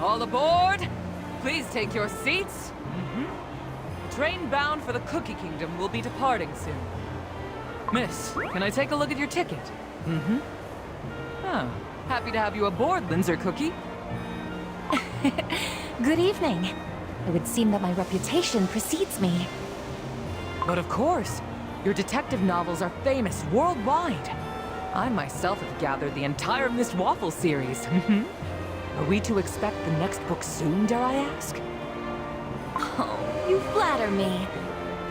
All aboard! Please take your seats. Train bound for the Cookie Kingdom will be departing soon. Miss, can I take a look at your ticket? Oh, happy to have you aboard, Linzer Cookie. Good evening. It would seem that my reputation precedes me. But of course, your detective novels are famous worldwide. I myself have gathered the entire Miss Waffle series. Are we to expect the next book soon, dare I ask? Oh, you flatter me.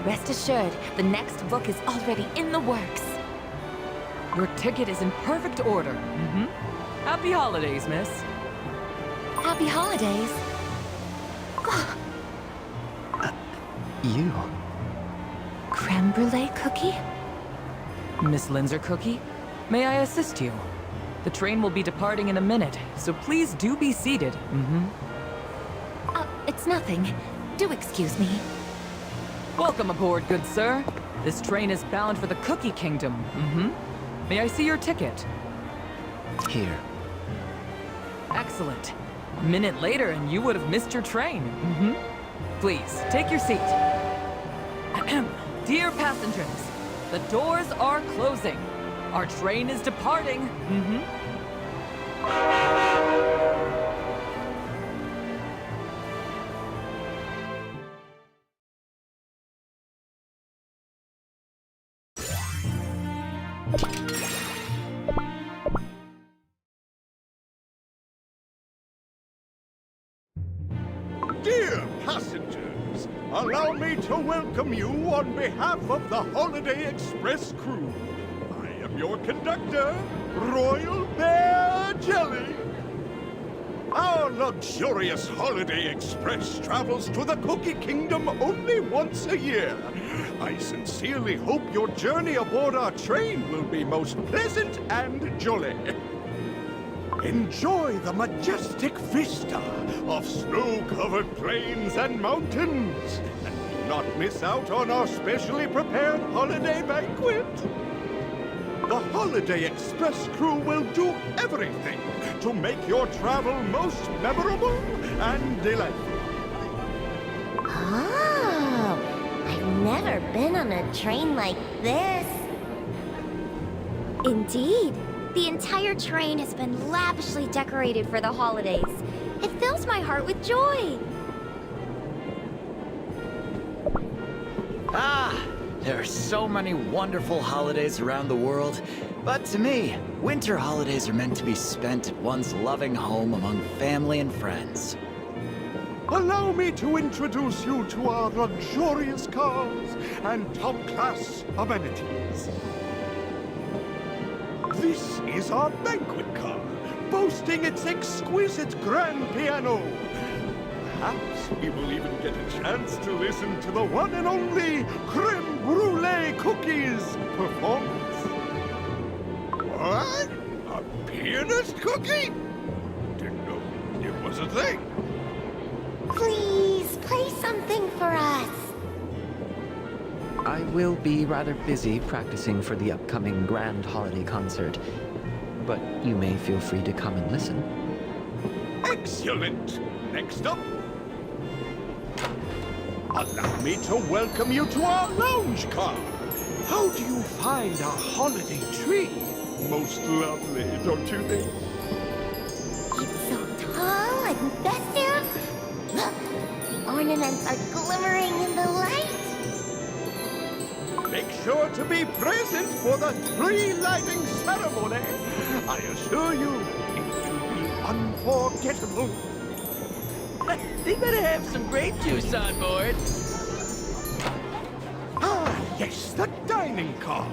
Rest assured, the next book is already in the works. Your ticket is in perfect order. Happy holidays, miss. Happy holidays. You? Creme brulee cookie? Miss Linzer Cookie, may I assist you? The train will be departing in a minute, so please do be seated. It's nothing. Do excuse me. Welcome aboard, good sir. This train is bound for the Cookie Kingdom. May I see your ticket? Here. Excellent. A minute later and you would have missed your train. Please, take your seat. Dear passengers, the doors are closing. Our train is departing. Dear passengers, allow me to welcome you on behalf of the Holiday Express crew. I am your conductor, Royal Bear Jelly. Our luxurious Holiday Express travels to the Cookie Kingdom only once a year. I sincerely hope your journey aboard our train will be most pleasant and jolly. Enjoy the majestic vista of snow-covered plains and mountains. And do not miss out on our specially prepared holiday banquet. The Holiday Express crew will do everything to make your travel most memorable and delightful. Oh, I've never been on a train like this. Indeed. The entire train has been lavishly decorated for the holidays. It fills my heart with joy. There are so many wonderful holidays around the world. But to me, winter holidays are meant to be spent at one's loving home among family and friends. Allow me to introduce you to our luxurious cars and top-class amenities. This is our banquet car, boasting its exquisite grand piano. Perhaps we will even get a chance to listen to the one and only Creme Brulee Cookies performance. What? A pianist cookie? Didn't know it was a thing. Please, play something for us. I will be rather busy practicing for the upcoming Grand Holiday Concert, but you may feel free to come and listen. Excellent. Next up, allow me to welcome you to our lounge car. How do you find our holiday tree? Most lovely, don't you think? It's so tall and festive. Look, the ornaments are glimmering in the light. Make sure to be present for the tree lighting ceremony. I assure you, it will be unforgettable. They better have some grape juice on board. Ah, yes, the dining car,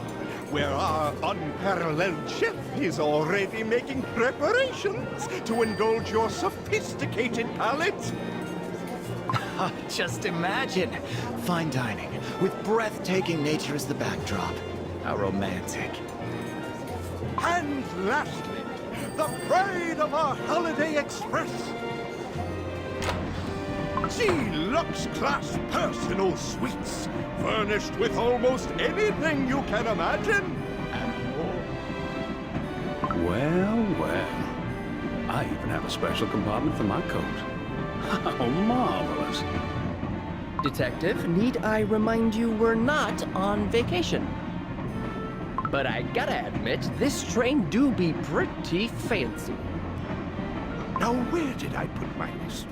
where our unparalleled chef is already making preparations to indulge your sophisticated palate. Just imagine! Fine dining, with breathtaking nature as the backdrop. How romantic. And lastly, the pride of our Holiday Express. Deluxe class personal suites, furnished with almost anything you can imagine, and more. Well, well. I even have a special compartment for my coat. How marvelous. Detective, need I remind you we're not on vacation? But I gotta admit, this train do be pretty fancy. Now, where did I put my list?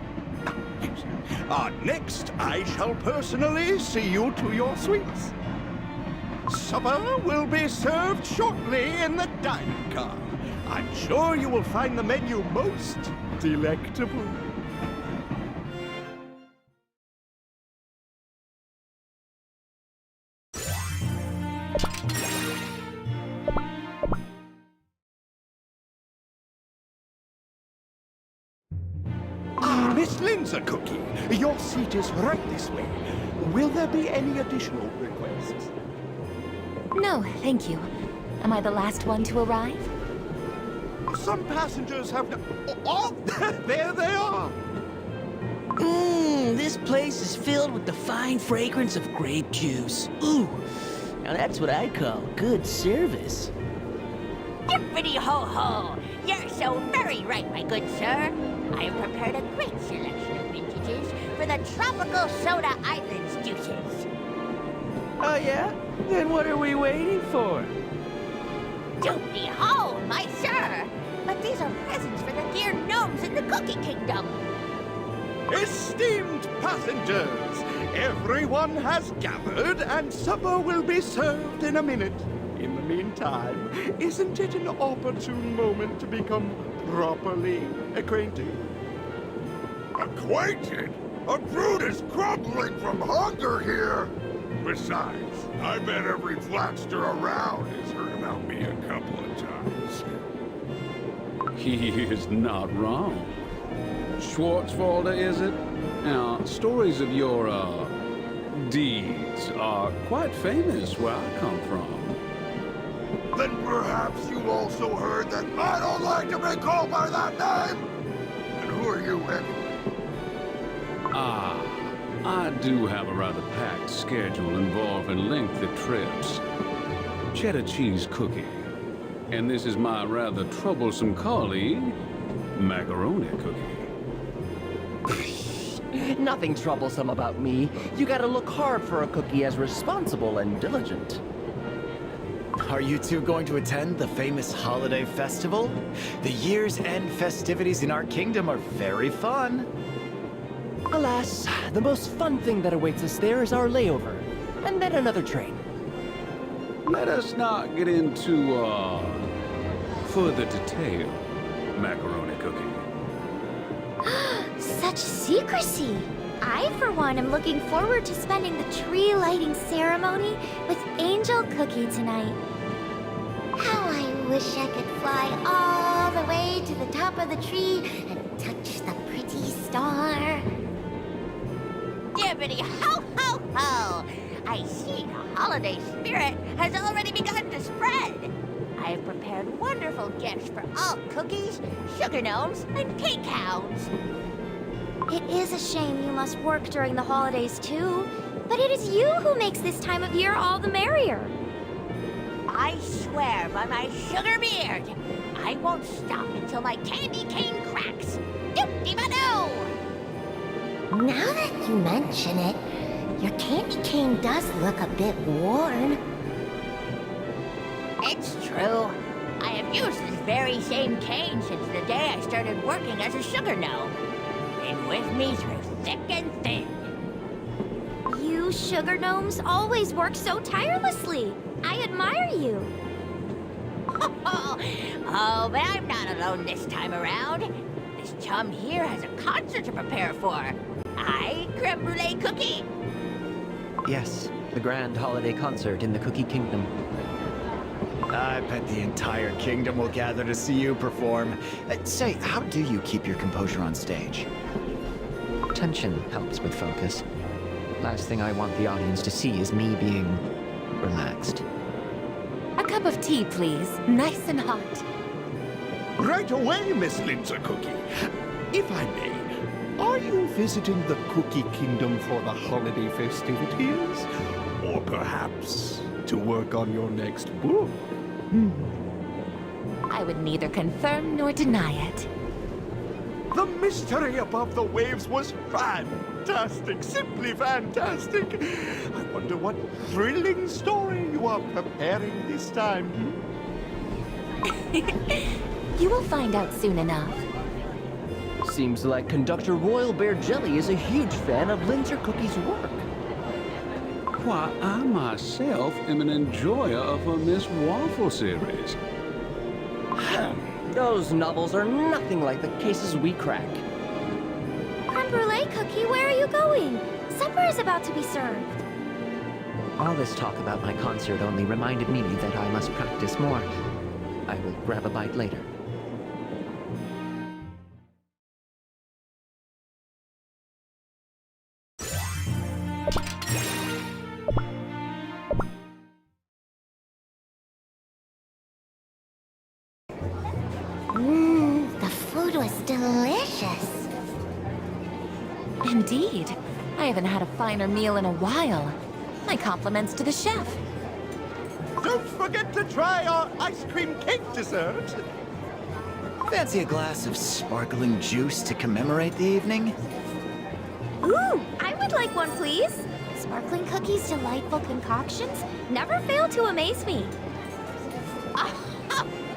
Ah, yes. Next, I shall personally see you to your suites. Supper will be served shortly in the dining car. I'm sure you will find the menu most delectable. Miss Linzer Cookie, your seat is right this way. Will there be any additional requests? No, thank you. Am I the last one to arrive? Some passengers have no... Oh, there they are! This place is filled with the fine fragrance of grape juice. Ooh, now that's what I call good service. Yippity ho ho! You're so very right, my good sir. I have prepared a great selection of vintages for the Tropical Soda Islands juices. Oh yeah? Then what are we waiting for? Doopty ho, my sir! But these are presents for the dear gnomes in the Cookie Kingdom. Esteemed passengers, everyone has gathered and supper will be served in a minute. In the meantime, isn't it an opportune moment to become properly acquainted? Acquainted? A brute is crumbling from hunger here! Besides, I bet every flatster around has heard about me a couple of times. He is not wrong. Schwarzwalder, is it? Now, stories of your, deeds are quite famous where I come from. Then perhaps you also heard that I don't like to be called by that name! And who are you, anyway? I do have a rather packed schedule involving lengthy trips. Cheddar cheese cookie. And this is my rather troublesome colleague, macaroni cookie. Nothing troublesome about me. You gotta look hard for a cookie as responsible and diligent. Are you two going to attend the famous holiday festival? The year's end festivities in our kingdom are very fun. Alas, the most fun thing that awaits us there is our layover, and then another train. Let us not get into, further detail, macaroni cookie. Such secrecy! I, for one, am looking forward to spending the tree lighting ceremony with Angel Cookie tonight. How I wish I could fly all the way to the top of the tree and touch the pretty star. Dibbity ho ho ho! I see the holiday spirit has already begun to spread. I have prepared wonderful gifts for all cookies, sugar gnomes, and cake hounds. It is a shame you must work during the holidays too, but it is you who makes this time of year all the merrier. I swear by my sugar beard, I won't stop until my candy cane cracks. Doop-de-ba-doo! Now that you mention it, your candy cane does look a bit worn. It's true. I have used this very same cane since the day I started working as a sugar gnome. Been with me through thick and thin. You sugar gnomes always work so tirelessly. I admire you. Oh, but I'm not alone this time around. This chum here has a concert to prepare for. Aye, creme brulee cookie? Yes, the grand holiday concert in the Cookie Kingdom. I bet the entire kingdom will gather to see you perform. Say, how do you keep your composure on stage? Tension helps with focus. Last thing I want the audience to see is me being relaxed. A cup of tea, please. Nice and hot. Right away, Miss Linzer Cookie. If I may, are you visiting the Cookie Kingdom for the holiday festivities? Or perhaps to work on your next book? I would neither confirm nor deny it. The mystery above the waves was fantastic, simply fantastic. I wonder what thrilling story you are preparing this time. You will find out soon enough. Seems like Conductor Royal Bear Jelly is a huge fan of Linzer Cookie's work. Why, I myself am an enjoyer of her Miss Waffle series. Those novels are nothing like the cases we crack. Creme brulee cookie, where are you going? Supper is about to be served. All this talk about my concert only reminded me that I must practice more. I will grab a bite later. The food was delicious. Indeed. I haven't had a finer meal in a while. My compliments to the chef. Don't forget to try our ice cream cake dessert. Fancy a glass of sparkling juice to commemorate the evening? Ooh, I would like one, please. Sparkling cookies' delightful concoctions never fail to amaze me. Oh,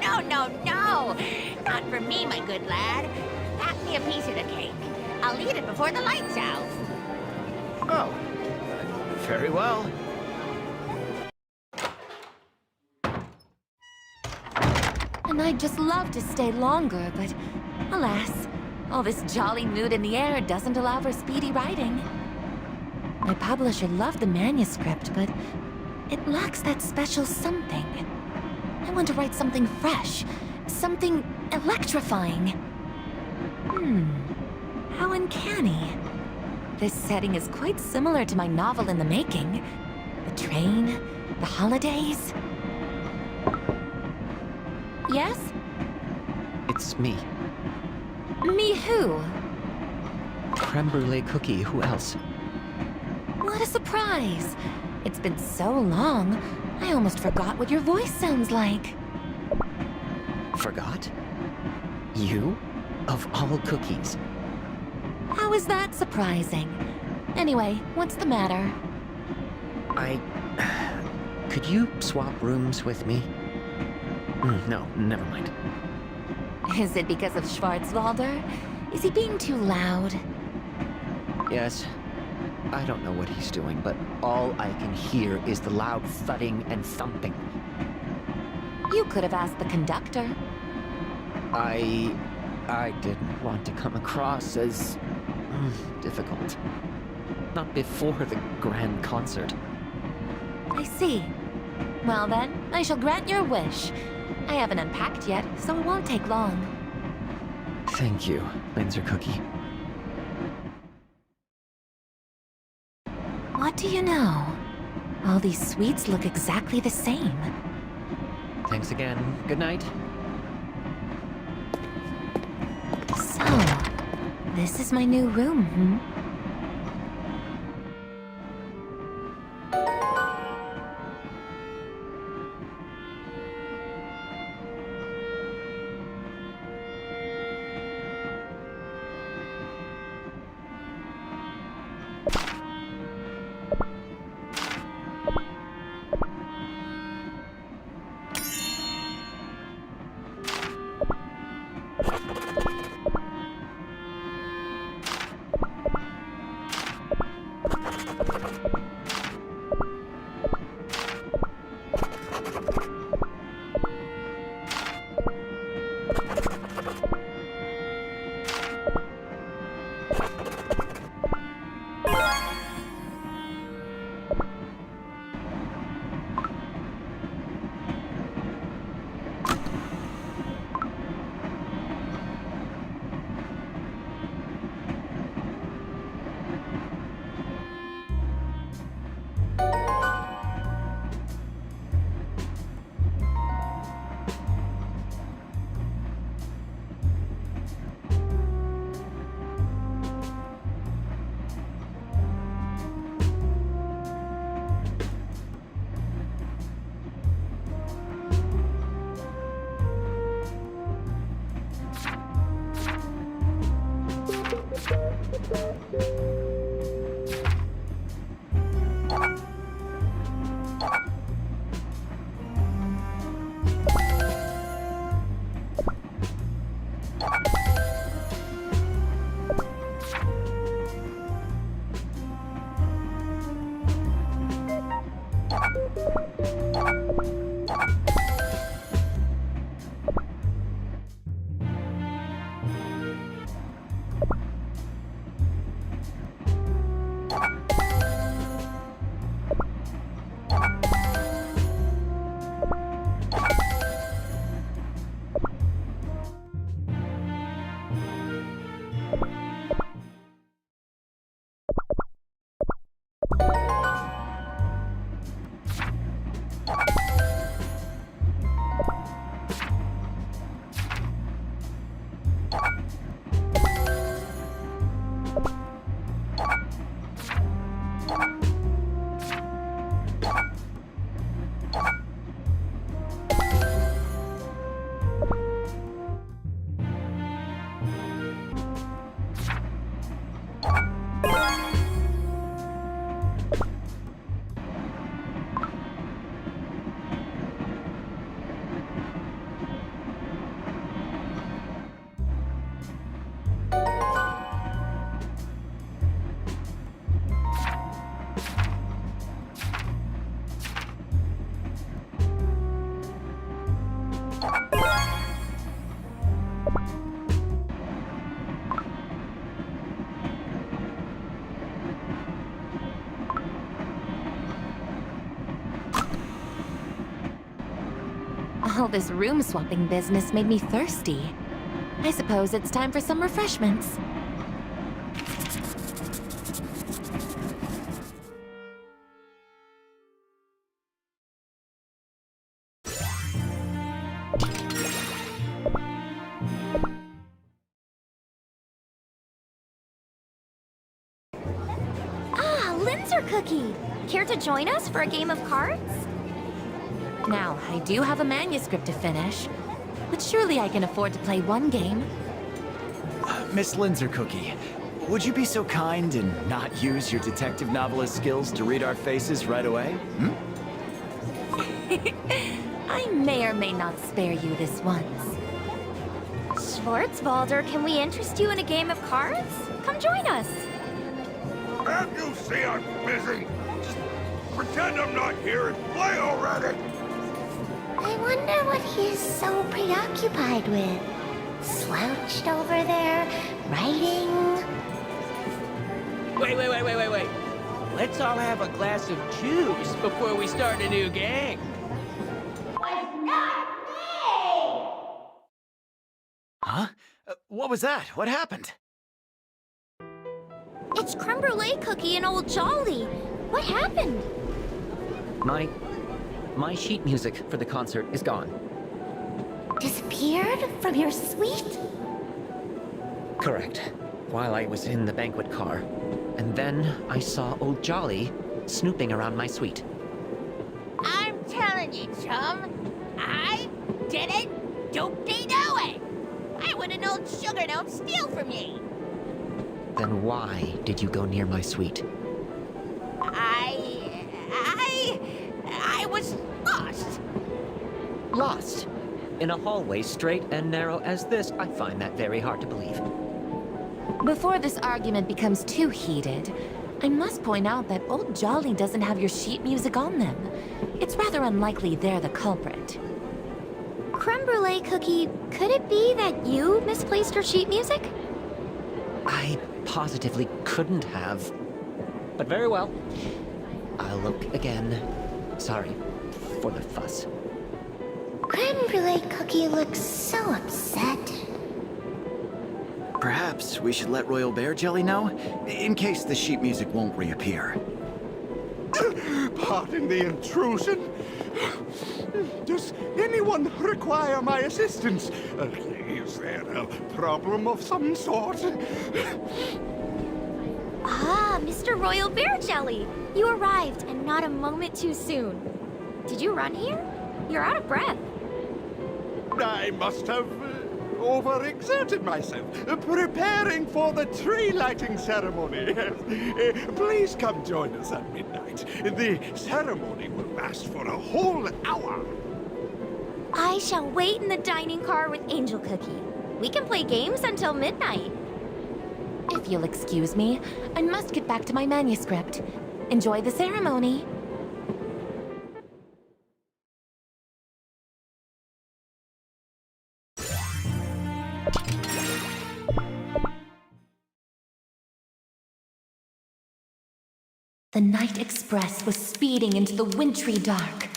no, no, no! Not for me, my good lad. Pack me a piece of the cake. I'll eat it before the light's out. Oh, very well. And I'd just love to stay longer, but alas, all this jolly mood in the air doesn't allow for speedy writing. My publisher loved the manuscript, but it lacks that special something. I want to write something fresh, something electrifying. How uncanny. This setting is quite similar to my novel in the making. The train, the holidays. Yes? It's me, Me who? Creme Brulee Cookie. Who else? What a surprise! It's been so long, I almost forgot what your voice sounds like. Forgot? You? Of all cookies. How is that surprising? Anyway, what's the matter? Could you swap rooms with me? No, never mind. Is it because of Schwarzwalder? Is he being too loud? Yes. I don't know what he's doing, but all I can hear is the loud thudding and thumping. You could have asked the conductor. I didn't want to come across as difficult. Not before the grand concert. I see. Well then, I shall grant your wish. I haven't unpacked yet, so it won't take long. Thank you, Linzer Cookie. What do you know? All these sweets look exactly the same. Thanks again. Good night. So, this is my new room, All this room swapping business made me thirsty. I suppose it's time for some refreshments. Ah, Linzer Cookie! Care to join us for a game of cards? Now, I do have a manuscript to finish, but surely I can afford to play one game. Miss Linzer Cookie, would you be so kind and not use your detective novelist skills to read our faces right away? Hmm? I may or may not spare you this once. Schwarzwalder, can we interest you in a game of cards? Come join us. Can't you see I'm busy? Just pretend I'm not here and play already! I wonder what he is so preoccupied with. Slouched over there, writing. Wait. Let's all have a glass of juice before we start a new gang. Huh? What was that? What happened? It's Creme Brulee Cookie and Old Jolly. What happened? My sheet music for the concert is gone. Disappeared from your suite? Correct. While I was in the banquet car. And then I saw Old Jolly snooping around my suite. I'm telling you, chum, I didn't doop-de-do it. I wouldn't know Sugar Gnome steal from ye. Then why did you go near my suite? I was lost. Lost? In a hallway straight and narrow as this, I find that very hard to believe. Before this argument becomes too heated, I must point out that Old Jolly doesn't have your sheet music on them. It's rather unlikely they're the culprit. Creme Brulee Cookie, could it be that you misplaced your sheet music? I positively couldn't have. But very well. I'll look again. Sorry for the fuss. Creme Brulee Cookie looks so upset. Perhaps we should let Royal Bear Jelly know, in case the sheet music won't reappear. Pardon the intrusion. Does anyone require my assistance? Is there a problem of some sort? Ah, Mr. Royal Bear Jelly! You arrived, and not a moment too soon. Did you run here? You're out of breath. I must have overexerted myself preparing for the tree lighting ceremony. Please come join us at midnight. The ceremony will last for a whole hour. I shall wait in the dining car with Angel Cookie. We can play games until midnight. If you'll excuse me, I must get back to my manuscript. Enjoy the ceremony. The Night Express was speeding into the wintry dark,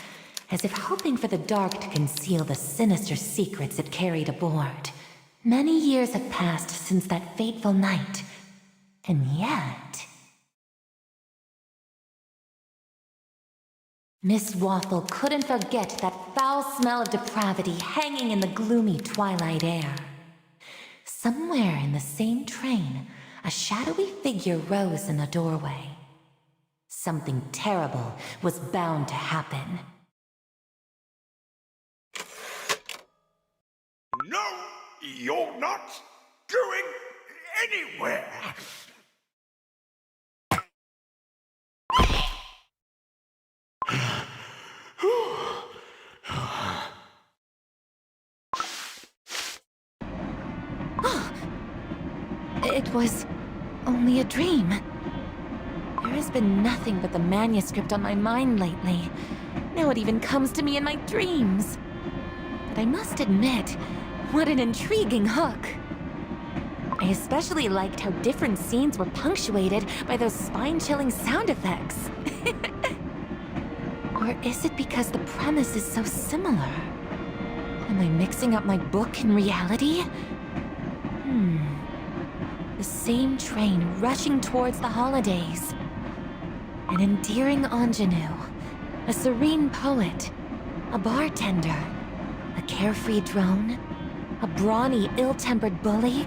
as if hoping for the dark to conceal the sinister secrets it carried aboard. Many years have passed since that fateful night, and yet... Miss Waffle couldn't forget that foul smell of depravity hanging in the gloomy twilight air. Somewhere in the same train, a shadowy figure rose in the doorway. Something terrible was bound to happen. No, you're not going anywhere. It was only a dream. There has been nothing but the manuscript on my mind lately. Now it even comes to me in my dreams. But I must admit, what an intriguing hook. I especially liked how different scenes were punctuated by those spine-chilling sound effects. Or is it because the premise is so similar? Am I mixing up my book and reality? The same train rushing towards the holidays. An endearing ingenue, a serene poet, a bartender, a carefree drone, a brawny, ill-tempered bully,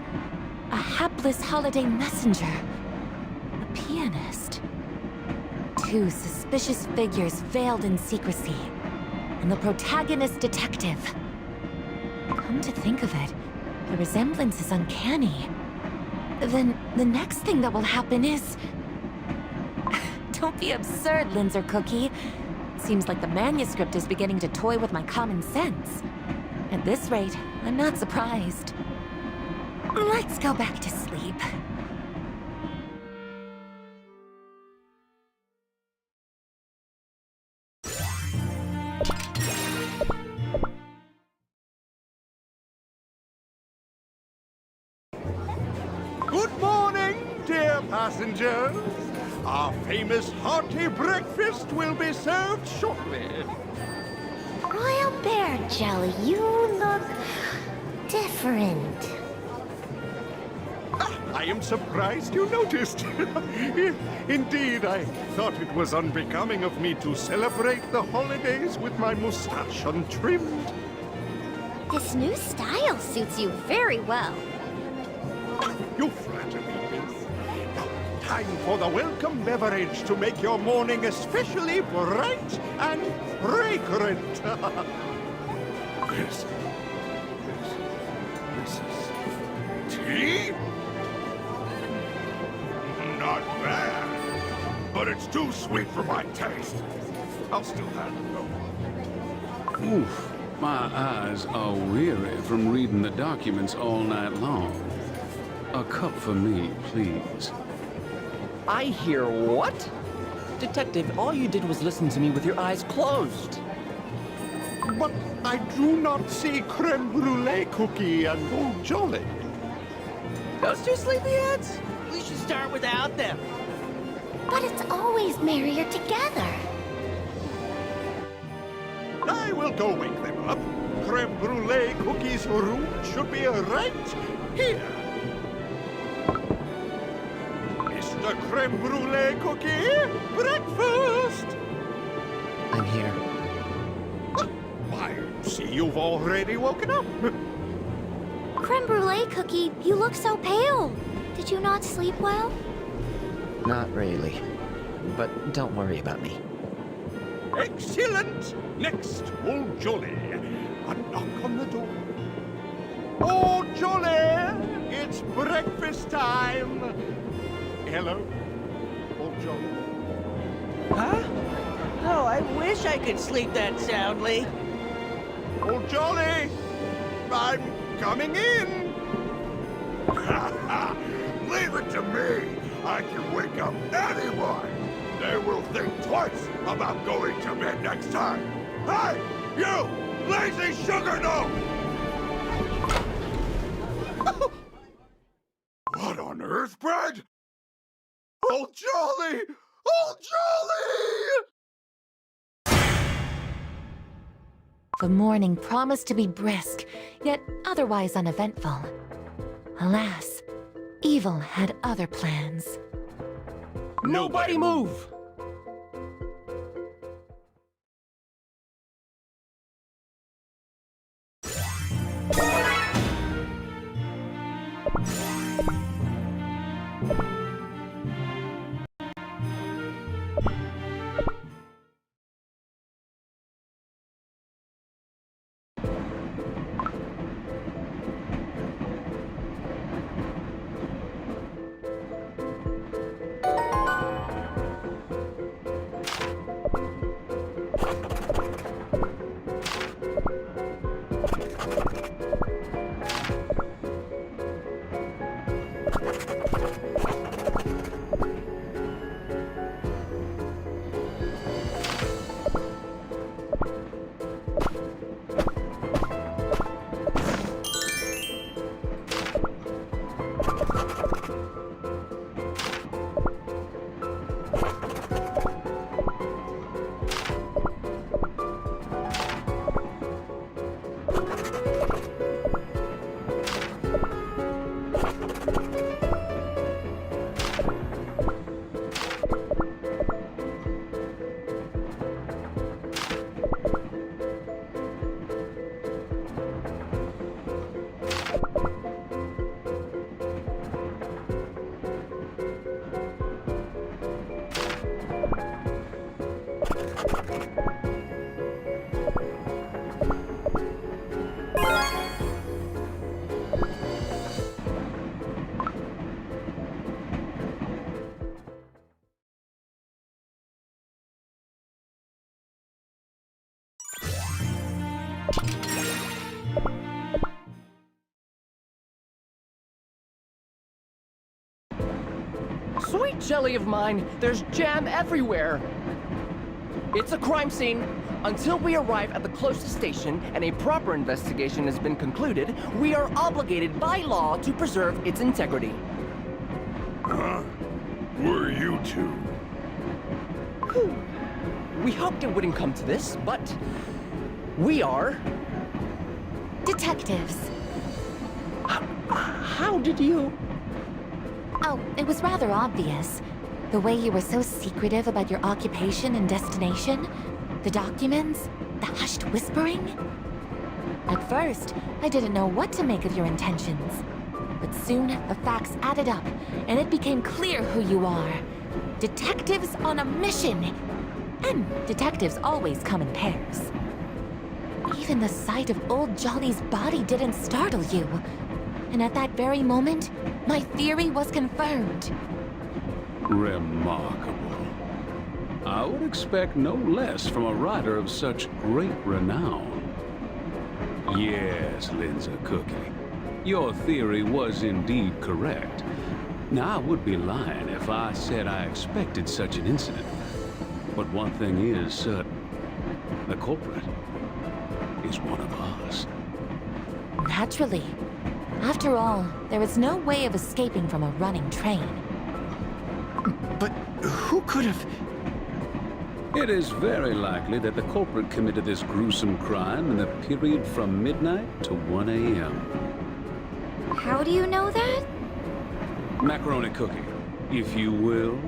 a hapless holiday messenger, a pianist. Two suspicious figures veiled in secrecy, and the protagonist detective. Come to think of it, the resemblance is uncanny. Then the next thing that will happen is... Don't be absurd, Linzer Cookie. Seems like the manuscript is beginning to toy with my common sense. At this rate, I'm not surprised. Let's go back to sleep. Good morning, dear passengers. Our famous hearty breakfast will be served shortly. Royal Bear Jelly, you look different. I am surprised you noticed. Indeed, I thought it was unbecoming of me to celebrate the holidays with my mustache untrimmed. This new style suits you very well. You flatter me, Miss. Now, time for the welcome beverage to make your morning especially bright and fragrant. This is tea? Not bad, but it's too sweet for my taste. I'll still have it though. Oof, my eyes are weary from reading the documents all night long. A cup for me, please. I hear what? Detective, all you did was listen to me with your eyes closed. But I do not see creme brulee cookie and old Jolly. Those two sleepyheads? We should start without them. But it's always merrier together. I will go wake them up. Creme brulee cookie's room should be right here. Mr. Creme brulee cookie, breakfast! I'm here. I see you've already woken up. Creme brulee cookie, you look so pale. Did you not sleep well? Not really. But don't worry about me. Excellent! Next, old Jolly. A knock on the door. Oh, Jolly! It's breakfast time! Hello? Oh, Jolly. Huh? Oh, I wish I could sleep that soundly. Oh, Jolly! I'm coming in! Leave it to me! I can wake up anyone! They will think twice about going to bed next time! Hey! You! Lazy sugar gnome! What on earth, Brad? Oh, Jolly! Oh, Jolly! The morning promised to be brisk, yet otherwise uneventful. Alas, evil had other plans. Nobody move! Sweet jelly of mine, there's jam everywhere! It's a crime scene. Until we arrive at the closest station and a proper investigation has been concluded, we are obligated by law to preserve its integrity. Huh? Who are you two? We hoped it wouldn't come to this, but we are... Detectives. How did you... Oh, it was rather obvious. The way you were so secretive about your occupation and destination, the documents, the hushed whispering. At first, I didn't know what to make of your intentions. But soon, the facts added up, and it became clear who you are. Detectives on a mission! And detectives always come in pairs. Even the sight of old Jolly's body didn't startle you. And at that very moment, my theory was confirmed. Remarkable. I would expect no less from a writer of such great renown. Yes, Linza Cookie. Your theory was indeed correct. Now, I would be lying if I said I expected such an incident. But one thing is certain. The culprit is one of us. Naturally. After all, there is no way of escaping from a running train. But who could have... It is very likely that the culprit committed this gruesome crime in the period from midnight to 1 a.m. How do you know that? Macaroni Cookie, if you will.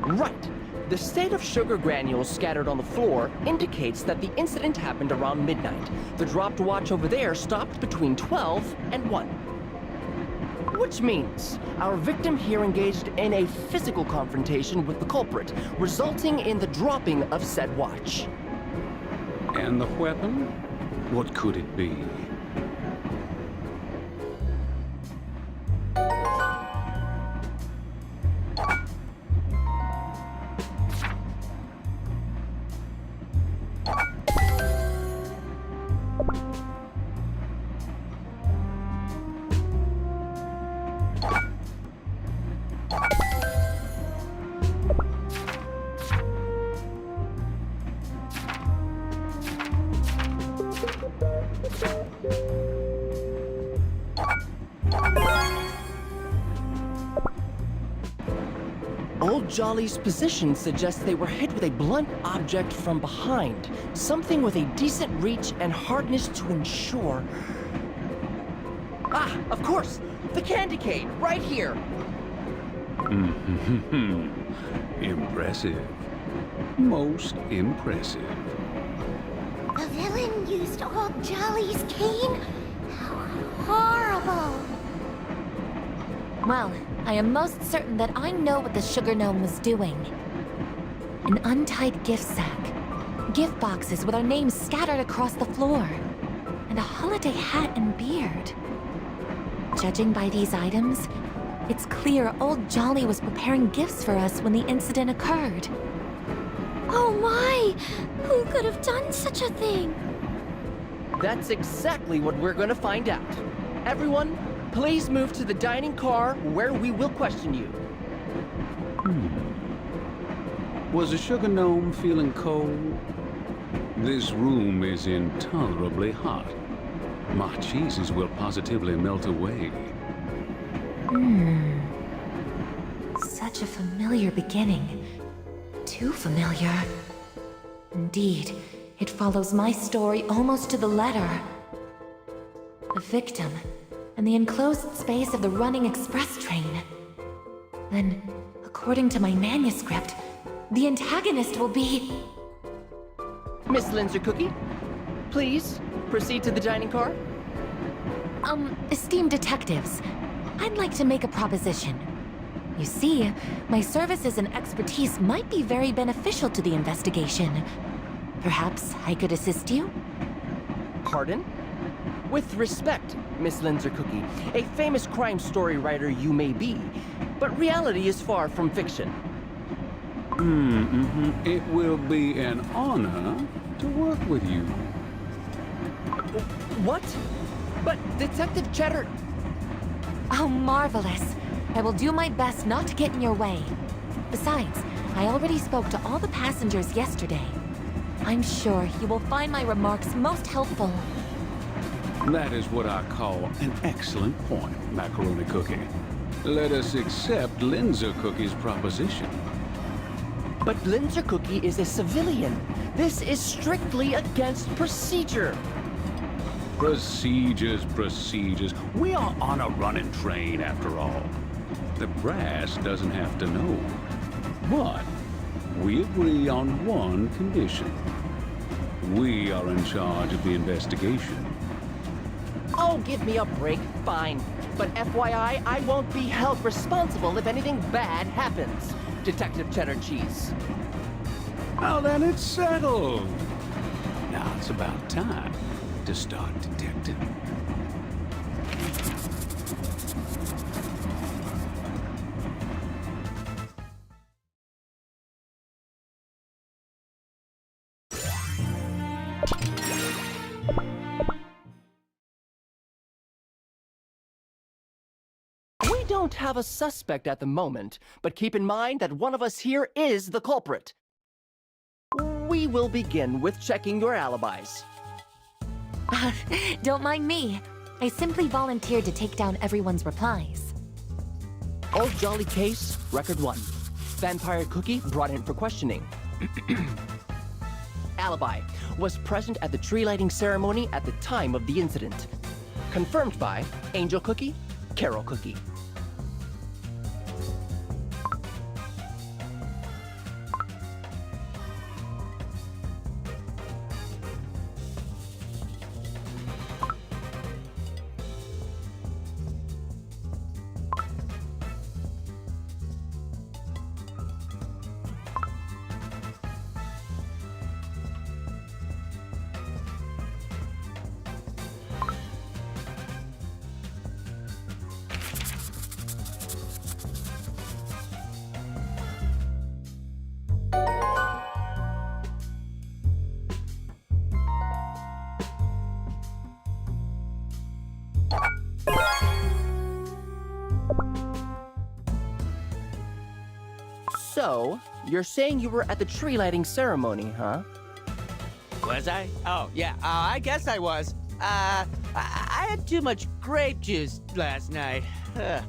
Right. The state of sugar granules scattered on the floor indicates that the incident happened around midnight. The dropped watch over there stopped between 12 and 1. Which means our victim here engaged in a physical confrontation with the culprit, resulting in the dropping of said watch. And the weapon? What could it be? Old Jolly's position suggests they were hit with a blunt object from behind, something with a decent reach and hardness to ensure... Ah, of course! The candy cane, right here! Impressive. Most impressive. The villain used old Jolly's cane? How horrible! Well, I am most certain that I know what the Sugar Gnome was doing. An untied gift sack, gift boxes with our names scattered across the floor, and a holiday hat and beard. Judging by these items, it's clear old Jolly was preparing gifts for us when the incident occurred. Oh my! Who could have done such a thing? That's exactly what we're gonna find out. Everyone, please move to the dining car where we will question you. Was the Sugar Gnome feeling cold? This room is intolerably hot. My cheeses will positively melt away. Such a familiar beginning. Too familiar. Indeed, it follows my story almost to the letter. The victim, and the enclosed space of the running express train. Then, according to my manuscript, the antagonist will be... Miss Linzer Cookie, please proceed to the dining car. Esteemed detectives, I'd like to make a proposition. You see, my services and expertise might be very beneficial to the investigation. Perhaps I could assist you? Pardon? With respect, Miss Linzer Cookie, a famous crime story writer you may be, but reality is far from fiction. It will be an honor to work with you. What? But Detective Cheddar... Oh, marvelous. I will do my best not to get in your way. Besides, I already spoke to all the passengers yesterday. I'm sure you will find my remarks most helpful. That is what I call an excellent point, Macaroni Cookie. Let us accept Linzer Cookie's proposition. But Linzer Cookie is a civilian. This is strictly against procedure. Procedures, procedures. We are on a running train, after all. The brass doesn't have to know. But we agree on one condition. We are in charge of the investigation. Oh, give me a break, fine. But FYI, I won't be held responsible if anything bad happens, Detective Cheddar Cheese. Well, then it's settled. Now it's about time to start detecting. We don't have a suspect at the moment, but keep in mind that one of us here is the culprit. We will begin with checking your alibis. Don't mind me. I simply volunteered to take down everyone's replies. Old Jolly Case, Record 1. Vampire Cookie brought in for questioning. Alibi. Was present at the tree lighting ceremony at the time of the incident. Confirmed by Angel Cookie, Carol Cookie. So, you're saying you were at the tree lighting ceremony, huh? Was I? Oh, yeah, I guess I was. I had too much grape juice last night. Ugh.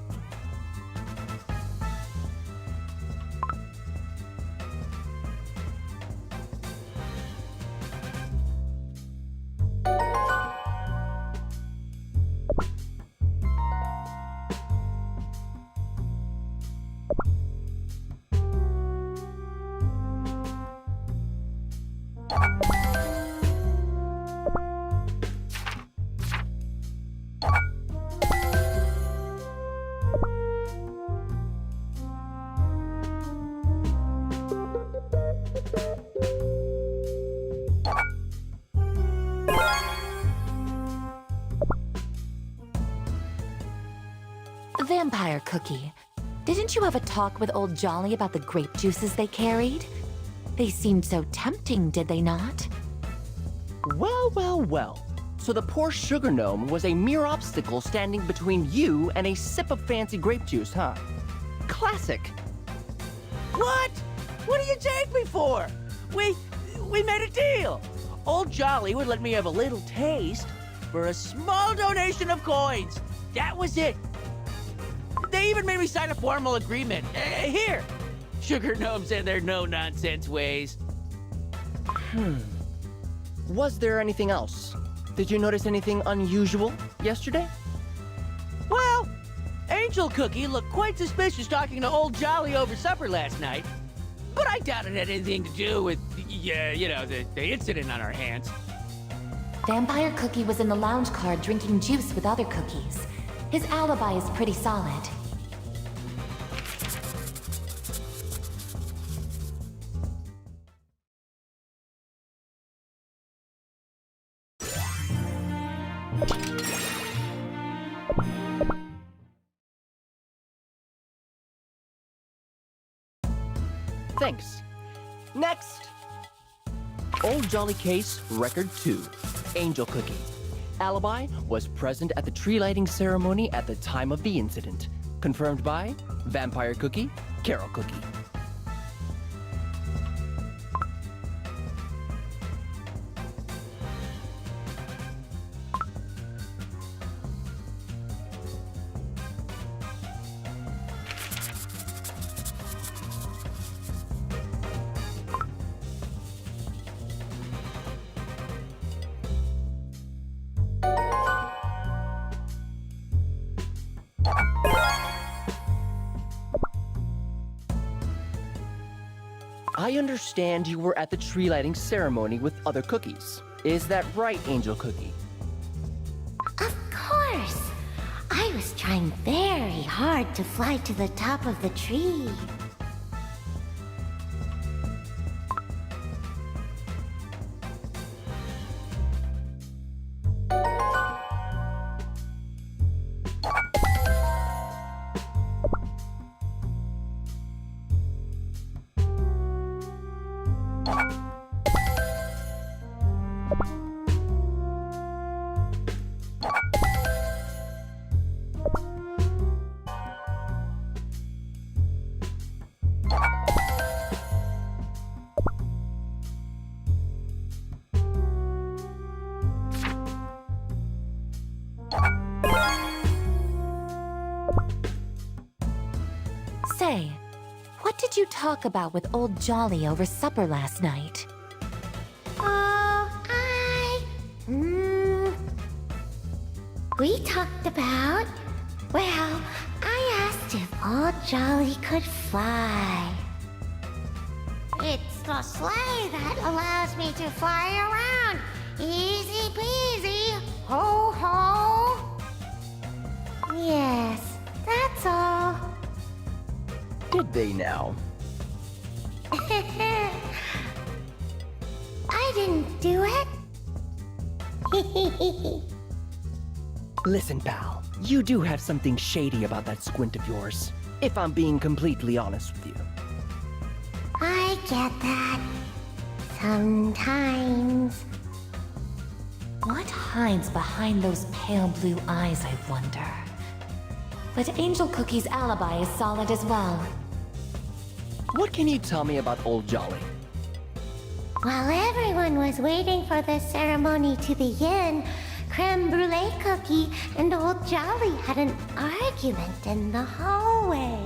Vampire Cookie, didn't you have a talk with Old Jolly about the grape juices they carried? They seemed so tempting, did they not? Well, well, well. So the poor sugar gnome was a mere obstacle standing between you and a sip of fancy grape juice, huh? Classic. What? What do you take me for? We made a deal. Old Jolly would let me have a little taste for a small donation of coins. That was it. They even made me sign a formal agreement. Here. Sugar gnomes and their no-nonsense ways. Was there anything else? Did you notice anything unusual yesterday? Well, Angel Cookie looked quite suspicious talking to Old Jolly over supper last night. But I doubt it had anything to do with, the incident on our hands. Vampire Cookie was in the lounge car drinking juice with other cookies. His alibi is pretty solid. Thanks. Next! Old Jolly Case, Record 2. Angel Cookie. Alibi was present at the tree lighting ceremony at the time of the incident. Confirmed by Vampire Cookie, Carol Cookie. I understand you were at the tree lighting ceremony with other cookies. Is that right, Angel Cookie? Of course. I was trying very hard to fly to the top of the tree. Say, what did you talk about with old Jolly over supper last night? We talked about... Well, I asked if old Jolly could fly. It's the sleigh that allows me to fly around. Easy peasy, ho ho. Yes, that's all. Did they now? I didn't do it. Listen, pal, you do have something shady about that squint of yours, if I'm being completely honest with you. I get that. Sometimes. What hides behind those pale blue eyes, I wonder? But Angel Cookie's alibi is solid as well. What can you tell me about old Jolly? While everyone was waiting for the ceremony to begin, Creme Brulee Cookie and old Jolly had an argument in the hallway.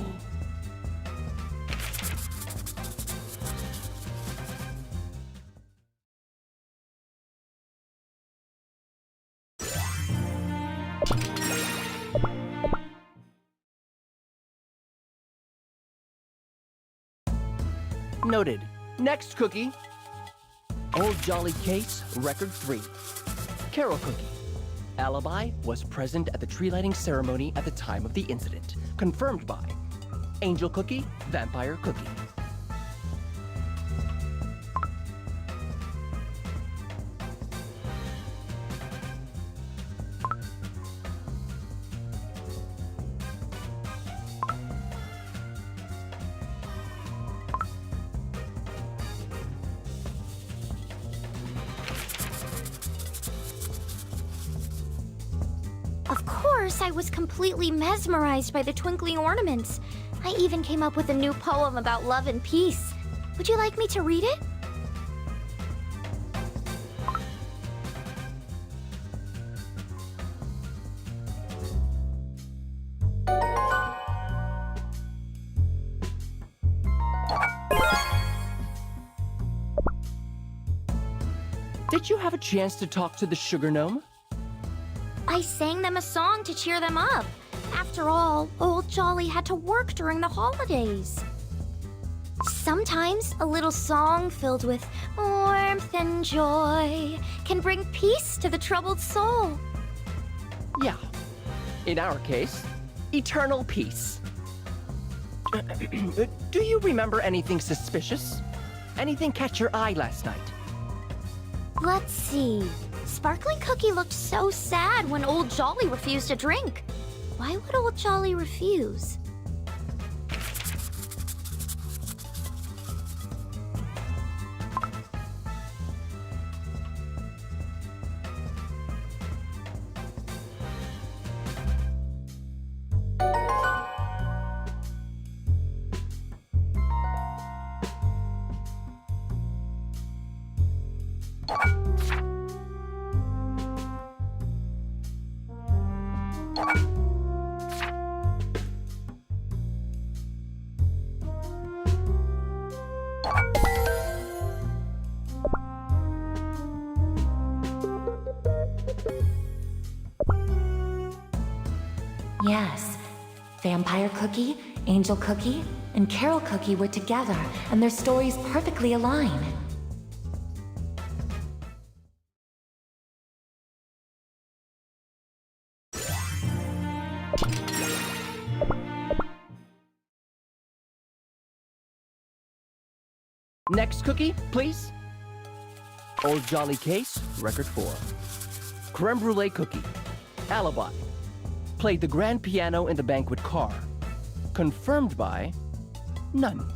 Noted. Next cookie. Old Jolly Case, Record 3. Carol Cookie. Alibi was present at the tree lighting ceremony at the time of the incident. Confirmed by Angel Cookie, Vampire Cookie. Of course, I was completely mesmerized by the twinkling ornaments. I even came up with a new poem about love and peace. Would you like me to read it? Did you have a chance to talk to the Sugar Gnome? I sang them a song to cheer them up. After all, old Jolly had to work during the holidays. Sometimes a little song filled with warmth and joy can bring peace to the troubled soul. Yeah. In our case, eternal peace. Do you remember anything suspicious? Anything catch your eye last night? Let's see. Sparkling Cookie looked so sad when old Jolly refused to drink. Why would old Jolly refuse? Vampire Cookie, Angel Cookie, and Carol Cookie were together, and their stories perfectly align. Next cookie, please. Old Jolly Case, record 4. Creme Brulee Cookie. Alibi. Played the grand piano in the banquet car. Confirmed by none.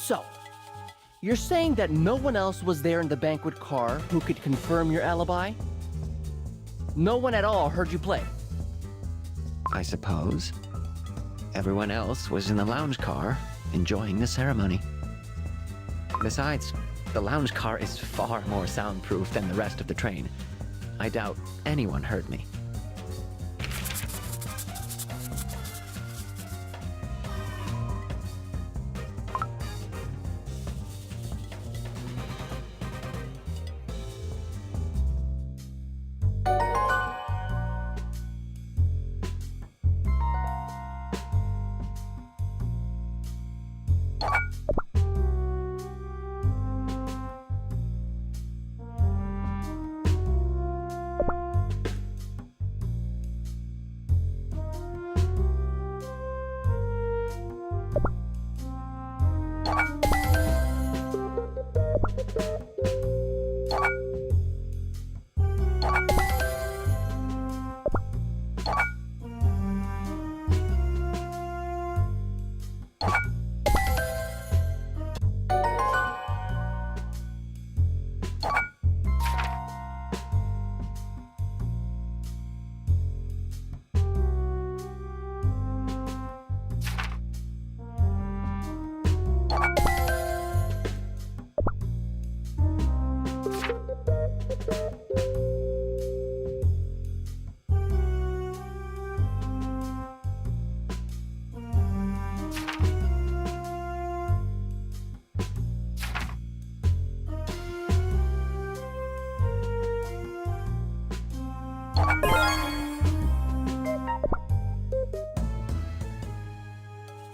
So, you're saying that no one else was there in the banquet car who could confirm your alibi? No one at all heard you play? I suppose. Everyone else was in the lounge car, enjoying the ceremony. Besides, the lounge car is far more soundproof than the rest of the train. I doubt anyone heard me.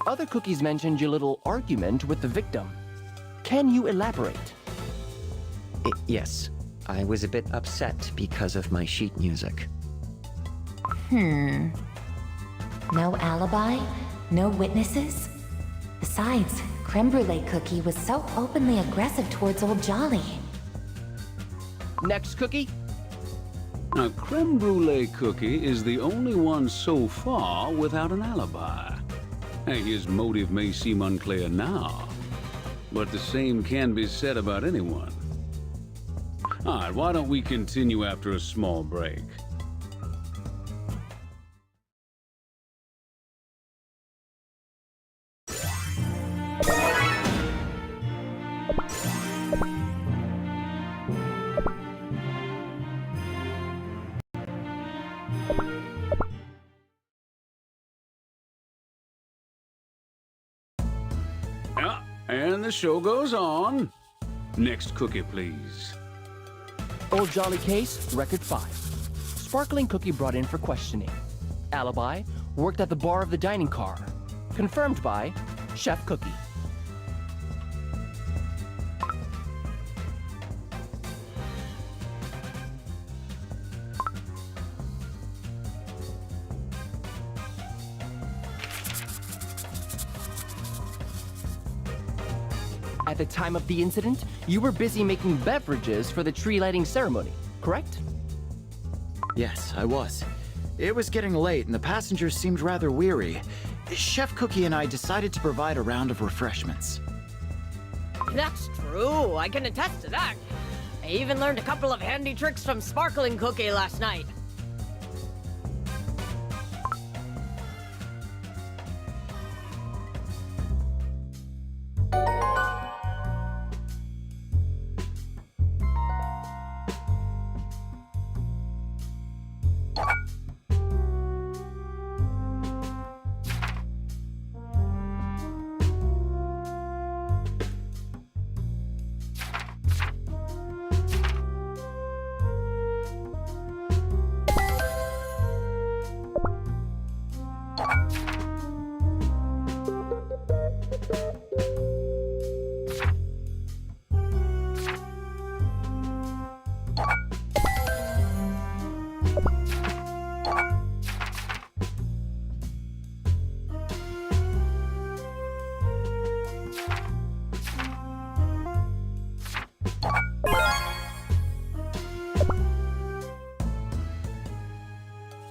Other cookies mentioned your little argument with the victim. Can you elaborate? Yes, I was a bit upset because of my sheet music. No alibi? No witnesses? Besides, Creme Brulee Cookie was so openly aggressive towards old Jolly. Next cookie? Now, Creme Brulee Cookie is the only one so far without an alibi. Hey, his motive may seem unclear now, but the same can be said about anyone. All right, why don't we continue after a small break? Yeah, and the show goes on. Next cookie, please. Old Jolly Case, record 5. Sparkling Cookie brought in for questioning. Alibi, worked at the bar of the dining car. Confirmed by Chef Cookie. At the time of the incident, you were busy making beverages for the tree lighting ceremony, correct? Yes, I was. It was getting late and the passengers seemed rather weary. Chef Cookie and I decided to provide a round of refreshments. That's true. I can attest to that. I even learned a couple of handy tricks from Sparkling Cookie last night.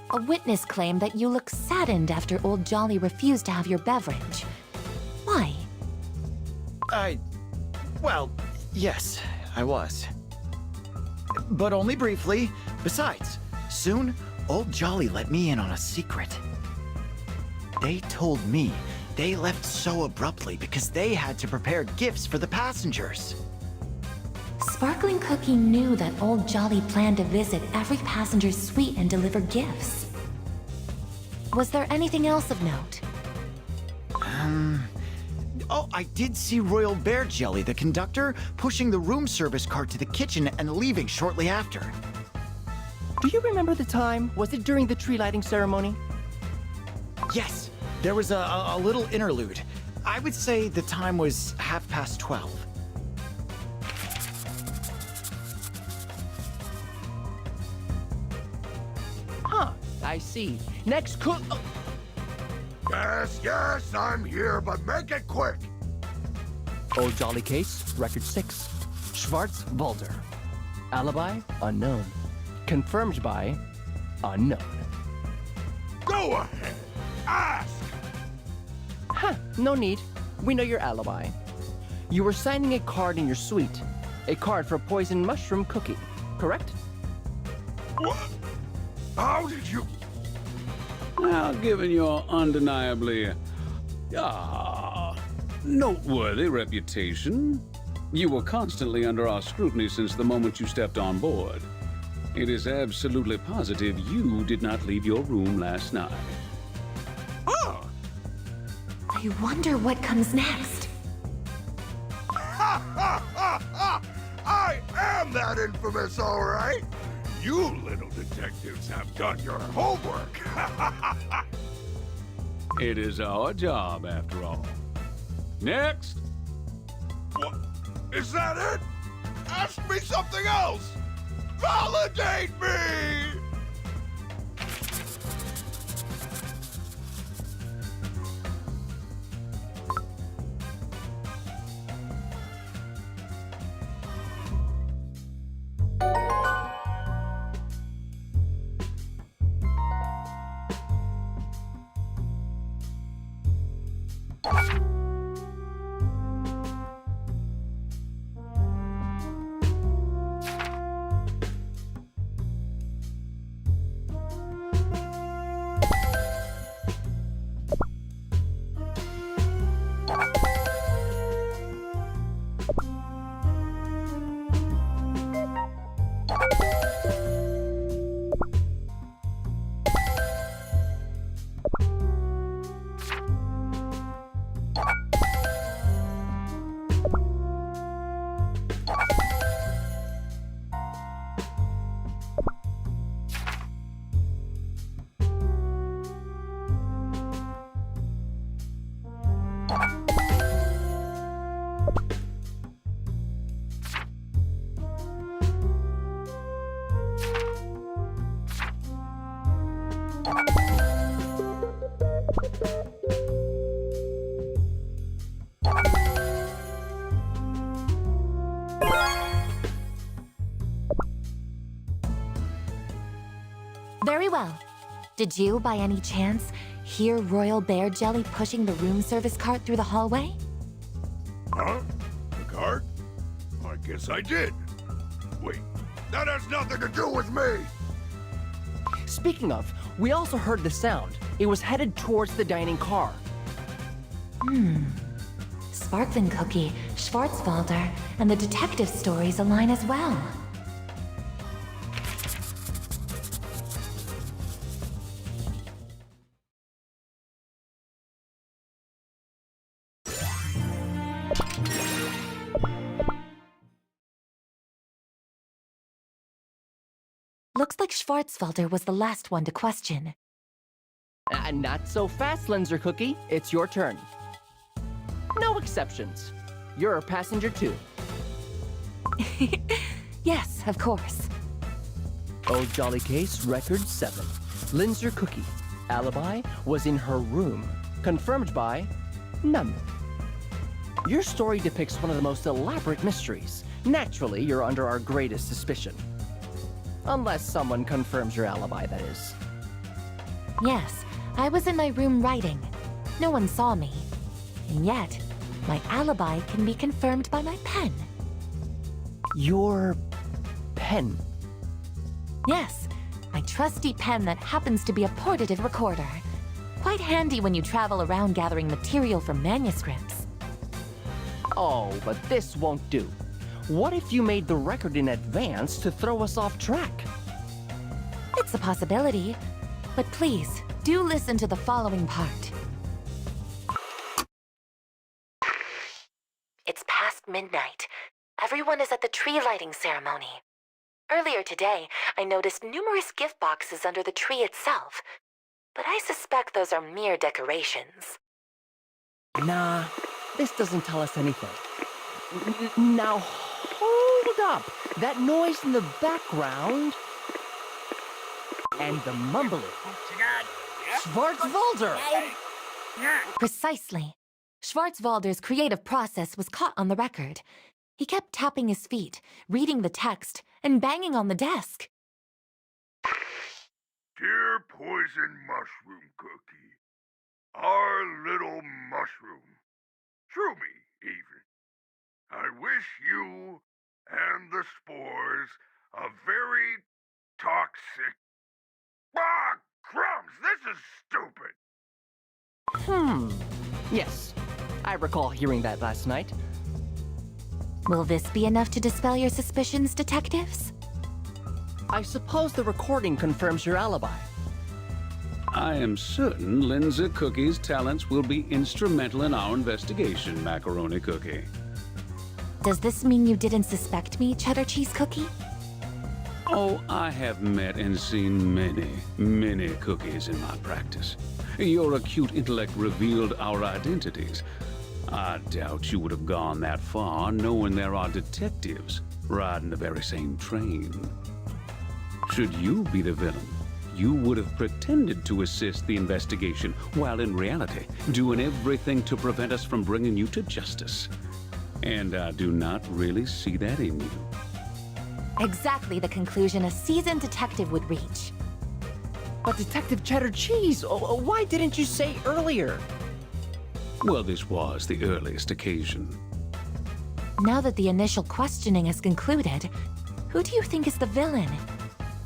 A witness claimed that you look saddened after Old Jolly refused to have your beverage. Why? Well, yes, I was. But only briefly. Besides, soon, Old Jolly let me in on a secret. They told me they left so abruptly because they had to prepare gifts for the passengers. Sparkling Cookie knew that Old Jolly planned to visit every passenger's suite and deliver gifts. Was there anything else of note? Oh, I did see Royal Bear Jelly, the conductor, pushing the room service cart to the kitchen and leaving shortly after. Do you remember the time? Was it during the tree lighting ceremony? Yes, there was a little interlude. I would say the time was 12:30. Huh, I see. Next cook. Oh. Yes, I'm here, but make it quick. Old Jolly case, record 6. Schwartz Walter. Alibi unknown. Confirmed by unknown. Go ahead. Ask. Huh, no need. We know your alibi. You were signing a card in your suite. A card for Poison Mushroom Cookie, correct? What? How did you... Now, given your undeniably, noteworthy reputation, you were constantly under our scrutiny since the moment you stepped on board. It is absolutely positive you did not leave your room last night. Oh! I wonder what comes next. Ha ha ha ha! I am that infamous, all right! You little detectives have done your homework! It is our job, after all. Next! What? Is that it? Ask me something else! Validate me! Very well. Did you, by any chance, hear Royal Bear Jelly pushing the room service cart through the hallway? Huh? The cart? guess I did. Wait, that has nothing to do with me! Speaking of, we also heard the sound. It was headed towards the dining car. Sparkling Cookie, Schwarzwalder, and the detective stories align as well. Looks like Schwarzwalder was the last one to question. Not so fast, Linzer Cookie. It's your turn. No exceptions. You're a passenger too. Yes, of course. Old Jolly Case, Record 7. Linzer Cookie. Alibi was in her room. Confirmed by none. Your story depicts one of the most elaborate mysteries. Naturally, you're under our greatest suspicion. Unless someone confirms your alibi, that is. Yes, I was in my room writing. No one saw me. And yet, my alibi can be confirmed by my pen. Your pen? Yes, my trusty pen that happens to be a portative recorder. Quite handy when you travel around gathering material for manuscripts. Oh, but this won't do. What if you made the record in advance to throw us off track? It's a possibility, but please, do listen to the following part. It's past midnight. Everyone is at the tree lighting ceremony. Earlier today, I noticed numerous gift boxes under the tree itself, but I suspect those are mere decorations. Nah, this doesn't tell us anything. Now, hold up. That noise in the background... and the mumbling. Schwarzwalder! Precisely. Schwarzwalder's creative process was caught on the record. He kept tapping his feet, reading the text, and banging on the desk. Dear Poison Mushroom Cookie, our little mushroom, Shroomy even, I wish you and the spores a very toxic... Ah, crumbs, this is stupid! Yes, I recall hearing that last night. Will this be enough to dispel your suspicions, detectives? I suppose the recording confirms your alibi. I am certain Linzer Cookie's talents will be instrumental in our investigation, Macaroni Cookie. Does this mean you didn't suspect me, Cheddar Cheese Cookie? Oh, I have met and seen many, many cookies in my practice. Your acute intellect revealed our identities. I doubt you would have gone that far knowing there are detectives riding the very same train. Should you be the villain, you would have pretended to assist the investigation, while in reality, doing everything to prevent us from bringing you to justice. And I do not really see that in you. Exactly the conclusion a seasoned detective would reach. But Detective Cheddar Cheese, why didn't you say earlier? Well, this was the earliest occasion. Now that the initial questioning has concluded, who do you think is the villain?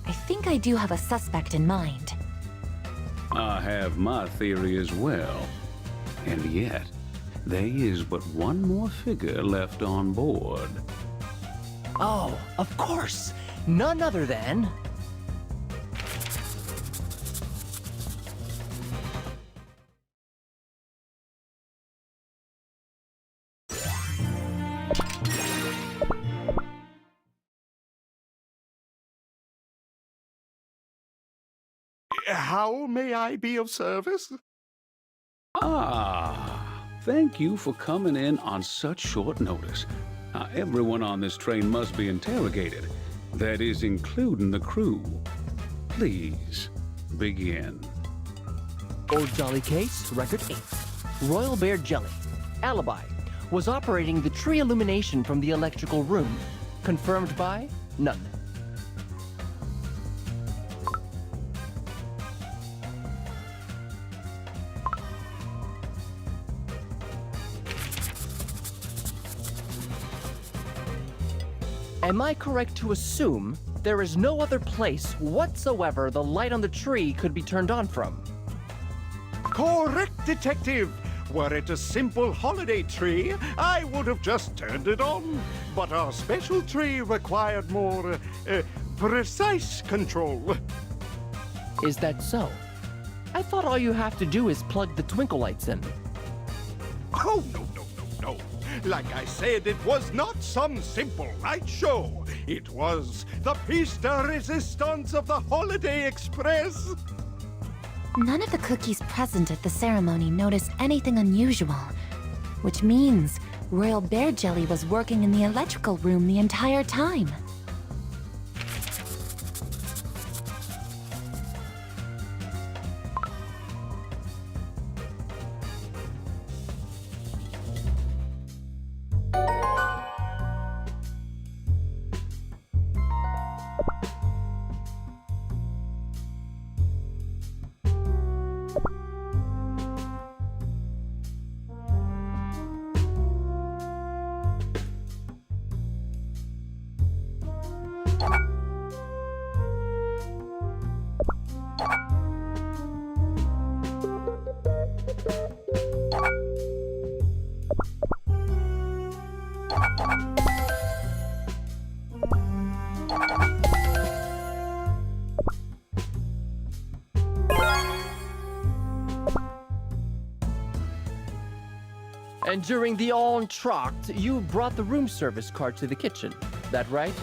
I think I do have a suspect in mind. I have my theory as well. And yet, there is but one more figure left on board. Oh, of course. None other than... How may I be of service? Thank you for coming in on such short notice. Everyone on this train must be interrogated. That is, including the crew. Please, begin. Old Jolly Case, Record 8. Royal Bear Jelly. Alibi. Was operating the tree illumination from the electrical room. Confirmed by none. Am I correct to assume there is no other place whatsoever the light on the tree could be turned on from? Correct, Detective. Were it a simple holiday tree, I would have just turned it on. But our special tree required more precise control. Is that so? I thought all you have to do is plug the twinkle lights in. Oh, no. Like I said, it was not some simple light show. It was the piece de resistance of the Holiday Express. None of the cookies present at the ceremony noticed anything unusual, which means Royal Bear Jelly was working in the electrical room the entire time. And during the entr'acte, you brought the room service cart to the kitchen. That right?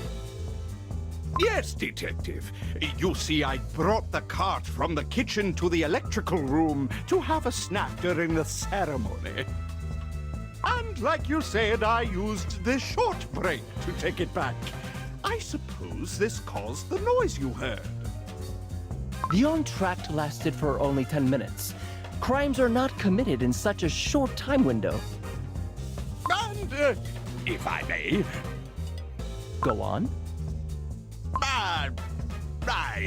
Yes, Detective. You see, I brought the cart from the kitchen to the electrical room to have a snack during the ceremony. And like you said, I used this short break to take it back. I suppose this caused the noise you heard. The entr'acte lasted for only 10 minutes. Crimes are not committed in such a short time window. And, if I may... Go on. I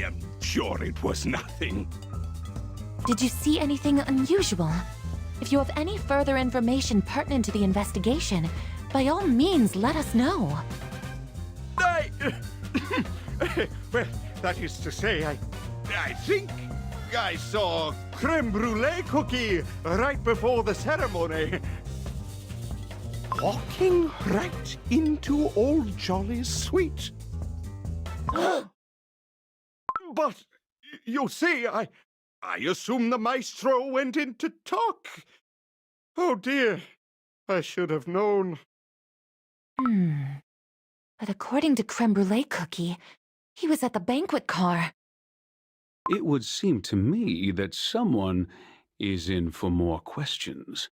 am sure it was nothing. Did you see anything unusual? If you have any further information pertinent to the investigation, by all means let us know. Well, that is to say, I think I saw creme brulee cookie right before the ceremony. Walking right into Old Jolly's suite. But, you see, I assume the maestro went in to talk. Oh dear, I should have known. But according to Creme Brulee Cookie, he was at the banquet car. It would seem to me that someone is in for more questions.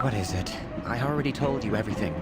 What is it? I already told you everything.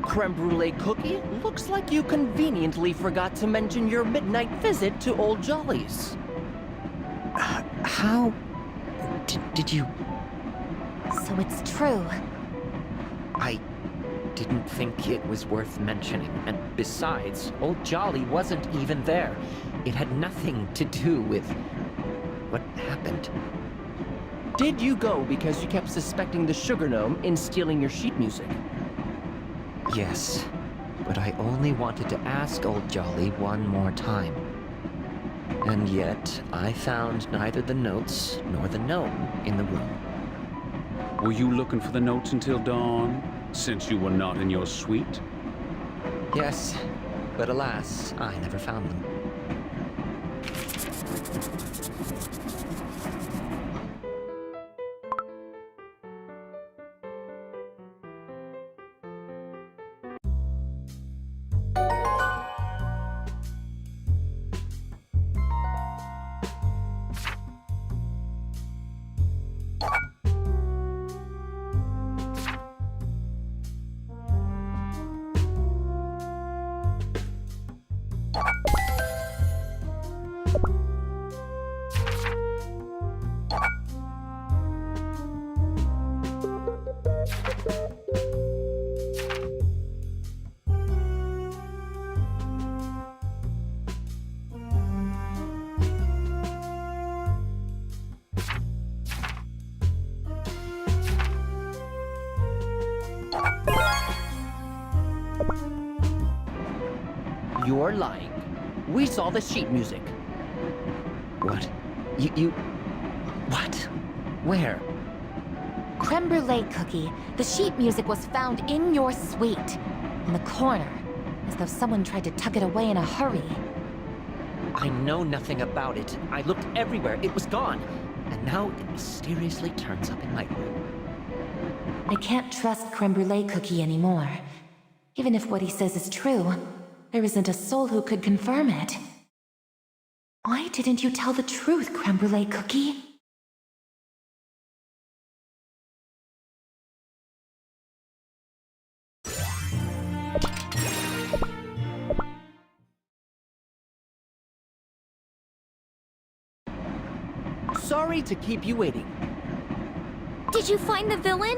Creme brulee cookie, looks like you conveniently forgot to mention your midnight visit to Old Jolly's. How did you... So it's true. I didn't think it was worth mentioning, and besides, Old Jolly wasn't even there. It had nothing to do with what happened. Did you go because you kept suspecting the Sugar Gnome in stealing your sheet music? Yes, but I only wanted to ask Old Jolly one more time. And yet, I found neither the notes nor the gnome in the room. Were you looking for the notes until dawn, since you were not in your suite? Yes, but alas, I never found them. You're lying. We saw the sheet music. What? You... What? Where? Creme brulee cookie. The sheet music was found in your suite. In the corner. As though someone tried to tuck it away in a hurry. I know nothing about it. I looked everywhere. It was gone. And now it mysteriously turns up in my room. I can't trust Creme brulee cookie anymore. Even if what he says is true, there isn't a soul who could confirm it. Why didn't you tell the truth, Creme brulee cookie? Sorry to keep you waiting. Did you find the villain?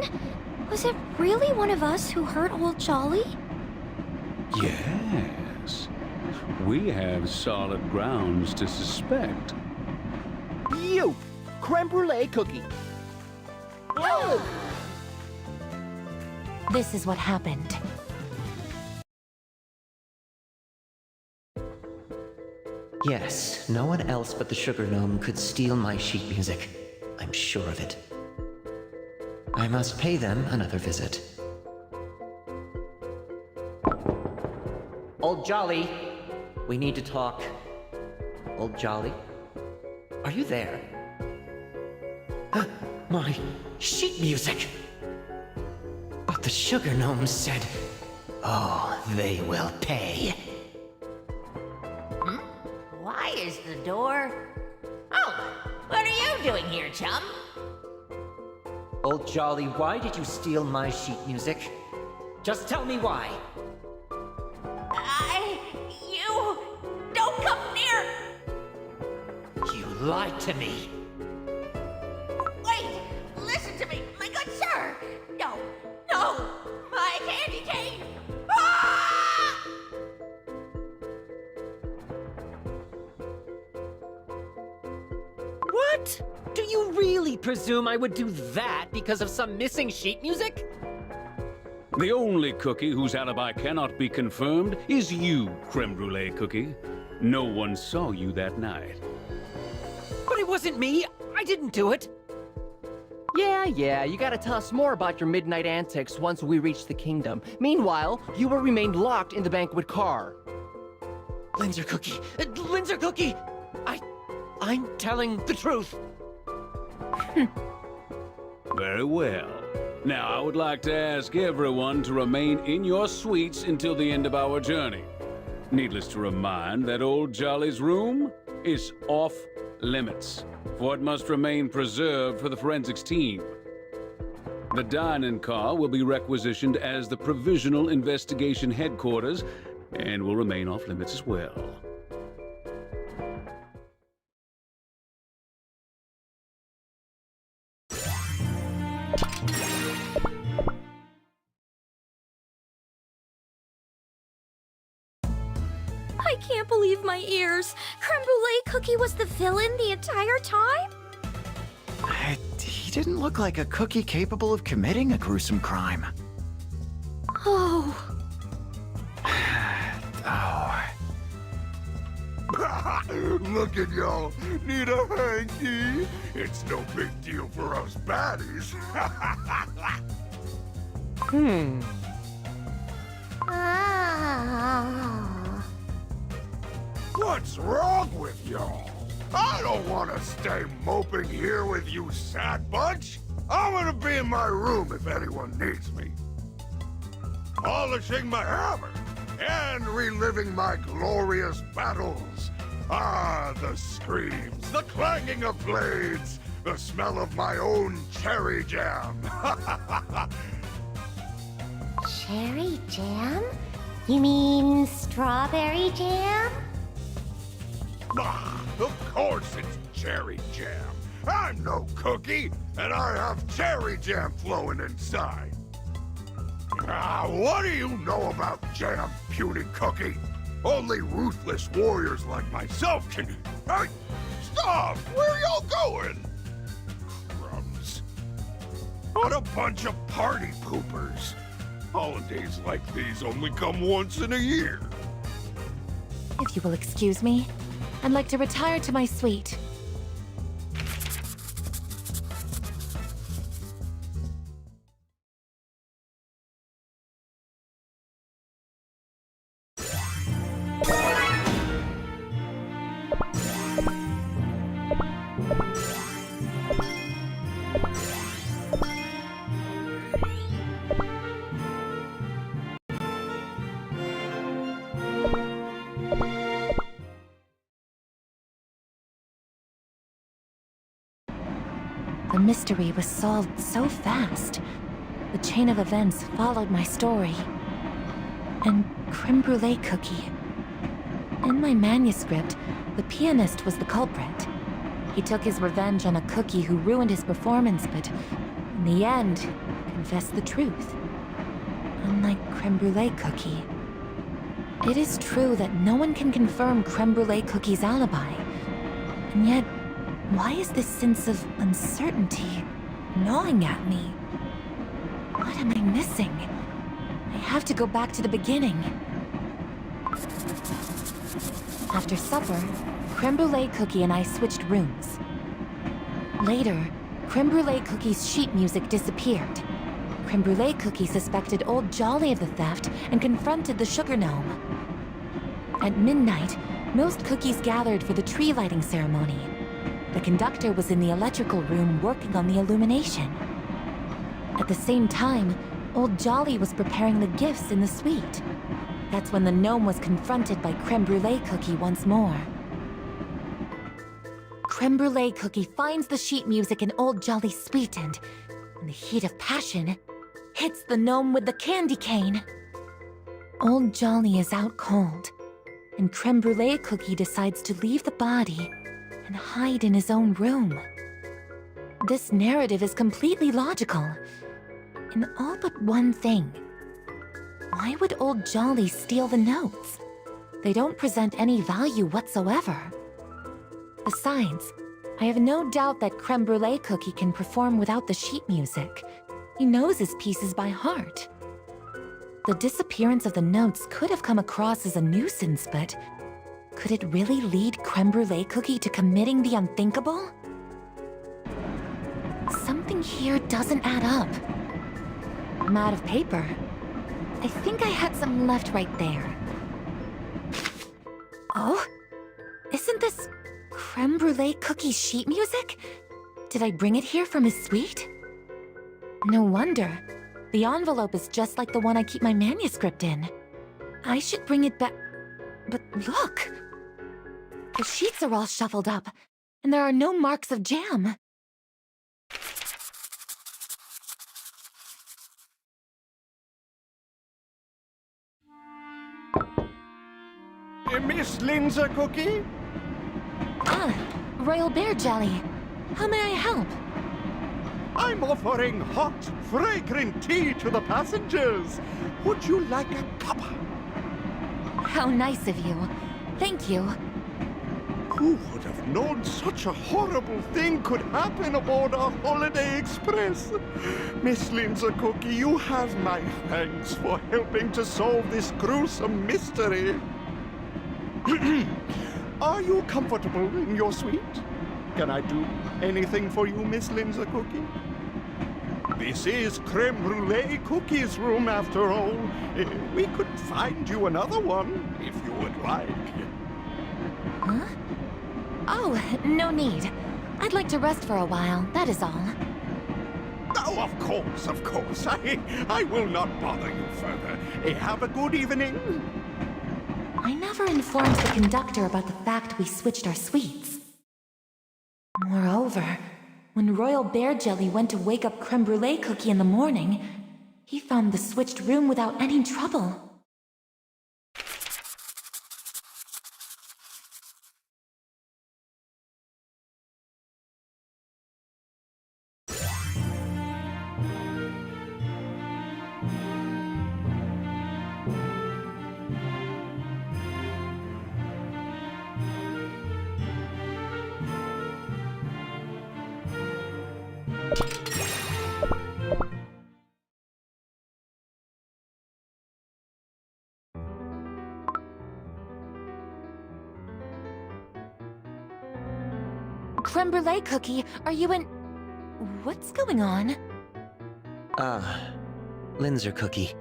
Was it really one of us who hurt Old Jolly? Yes. We have solid grounds to suspect. You! Creme brulee cookie! This is what happened. Yes, no one else but the Sugar Gnome could steal my sheet music. I'm sure of it. I must pay them another visit. Old Jolly, we need to talk. Old Jolly, are you there? My sheet music! But the Sugar Gnome said, oh, they will pay. Why is the door... Oh, what are you doing here, chum? Old Jolly, why did you steal my sheet music? Just tell me why. You... Don't come near... You lied to me. Wait! Listen to me, my good sir! No! My candy cane! Ah! What? Do you really presume I would do that because of some missing sheet music? The only cookie whose alibi cannot be confirmed is you, Creme Brulee Cookie. No one saw you that night. But it wasn't me! I didn't do it! Yeah, you gotta tell us more about your midnight antics once we reach the kingdom. Meanwhile, you will remain locked in the banquet car. Linzer Cookie! Linzer Cookie! I'm telling the truth! Very well. Now, I would like to ask everyone to remain in your suites until the end of our journey. Needless to remind that Old Jolly's room is off limits, for it must remain preserved for the forensics team. The dining car will be requisitioned as the Provisional Investigation Headquarters and will remain off limits as well. I can't believe my ears. Creme Brulee Cookie was the villain the entire time? He didn't look like a cookie capable of committing a gruesome crime. Oh. Oh. Look at y'all. Need a hanky? It's no big deal for us baddies. Ah. What's wrong with y'all? I don't want to stay moping here with you sad bunch. I'm gonna be in my room if anyone needs me. Polishing my hammer and reliving my glorious battles. Ah, the screams, the clanging of blades, the smell of my own cherry jam. Cherry jam? You mean strawberry jam? Ah, of course it's cherry jam. I'm no cookie, and I have cherry jam flowing inside. Ah, what do you know about jam, puny cookie? Only ruthless warriors like myself can... Hey, stop! Where are y'all going? Crumbs. What a bunch of party poopers. Holidays like these only come once in a year. If you will excuse me, I'd like to retire to my suite. The mystery was solved so fast. The chain of events followed my story. And Creme Brulee Cookie. In my manuscript, the pianist was the culprit. He took his revenge on a cookie who ruined his performance, but in the end, confessed the truth. Unlike Creme Brulee Cookie. It is true that no one can confirm Creme Brulee Cookie's alibi. And yet, why is this sense of uncertainty gnawing at me? What am I missing? I have to go back to the beginning. After supper, Creme Brulee Cookie and I switched rooms. Later, Creme Brulee Cookie's sheet music disappeared. Creme Brulee Cookie suspected Old Jolly of the theft and confronted the Sugar Gnome. At midnight, most cookies gathered for the tree lighting ceremony. The conductor was in the electrical room working on the illumination. At the same time, Old Jolly was preparing the gifts in the suite. That's when the gnome was confronted by Creme Brulee Cookie once more. Creme Brulee Cookie finds the sheet music in Old Jolly's suite and, in the heat of passion, hits the gnome with the candy cane. Old Jolly is out cold, and Creme Brulee Cookie decides to leave the body and hide in his own room. This narrative is completely logical, in all but one thing. Why would Old Jolly steal the notes? They don't present any value whatsoever. Besides, I have no doubt that Creme Brulee Cookie can perform without the sheet music. He knows his pieces by heart. The disappearance of the notes could have come across as a nuisance, but could it really lead Creme Brulee Cookie to committing the unthinkable? Something here doesn't add up. I'm out of paper. I think I had some left right there. Oh? Isn't this Creme Brulee Cookie's sheet music? Did I bring it here from his suite? No wonder. The envelope is just like the one I keep my manuscript in. I should bring it back. But look! The sheets are all shuffled up, and there are no marks of jam. Miss Linzer Cookie? Ah, Royal Bear Jelly. How may I help? I'm offering hot, fragrant tea to the passengers. Would you like a cuppa? How nice of you. Thank you. Who would have known such a horrible thing could happen aboard our Holiday Express? Miss Linzer Cookie, you have my thanks for helping to solve this gruesome mystery. Are you comfortable in your suite? Can I do anything for you, Miss Linzer Cookie? This is Creme Brulee Cookie's room, after all. We could find you another one, if you would like. Huh? Oh, no need. I'd like to rest for a while, that is all. Oh, of course, of course. I will not bother you further. Have a good evening. I never informed the conductor about the fact we switched our suites. Moreover, when Royal Bear Jelly went to wake up Creme Brulee Cookie in the morning, he found the switched room without any trouble. Creme Brulee Cookie, are you in... What's going on? Linzer Cookie.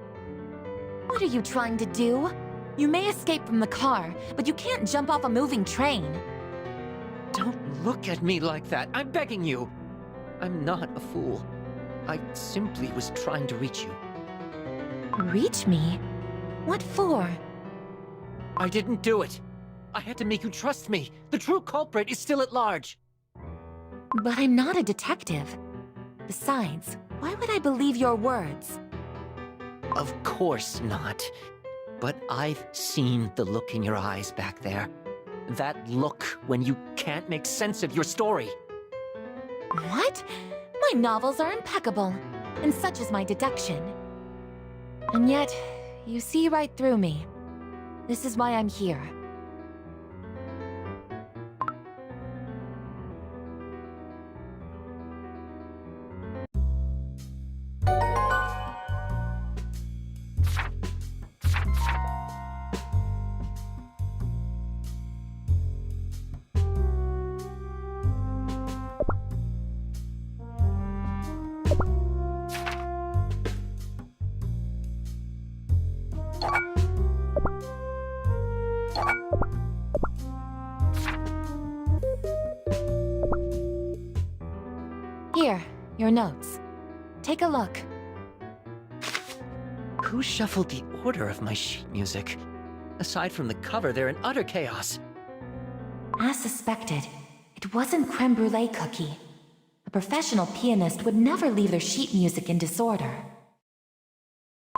What are you trying to do? You may escape from the car, but you can't jump off a moving train. Don't look at me like that. I'm begging you. I'm not a fool. I simply was trying to reach you. Reach me? What for? I didn't do it. I had to make you trust me. The true culprit is still at large. But I'm not a detective. Besides, why would I believe your words? Of course not. But I've seen the look in your eyes back there. That look when you can't make sense of your story. What? My novels are impeccable, and such is my deduction. And yet, you see right through me. This is why I'm here. Here, your notes. Take a look. Who shuffled the order of my sheet music? Aside from the cover, they're in utter chaos. As suspected, it wasn't Creme Brulee Cookie. A professional pianist would never leave their sheet music in disorder.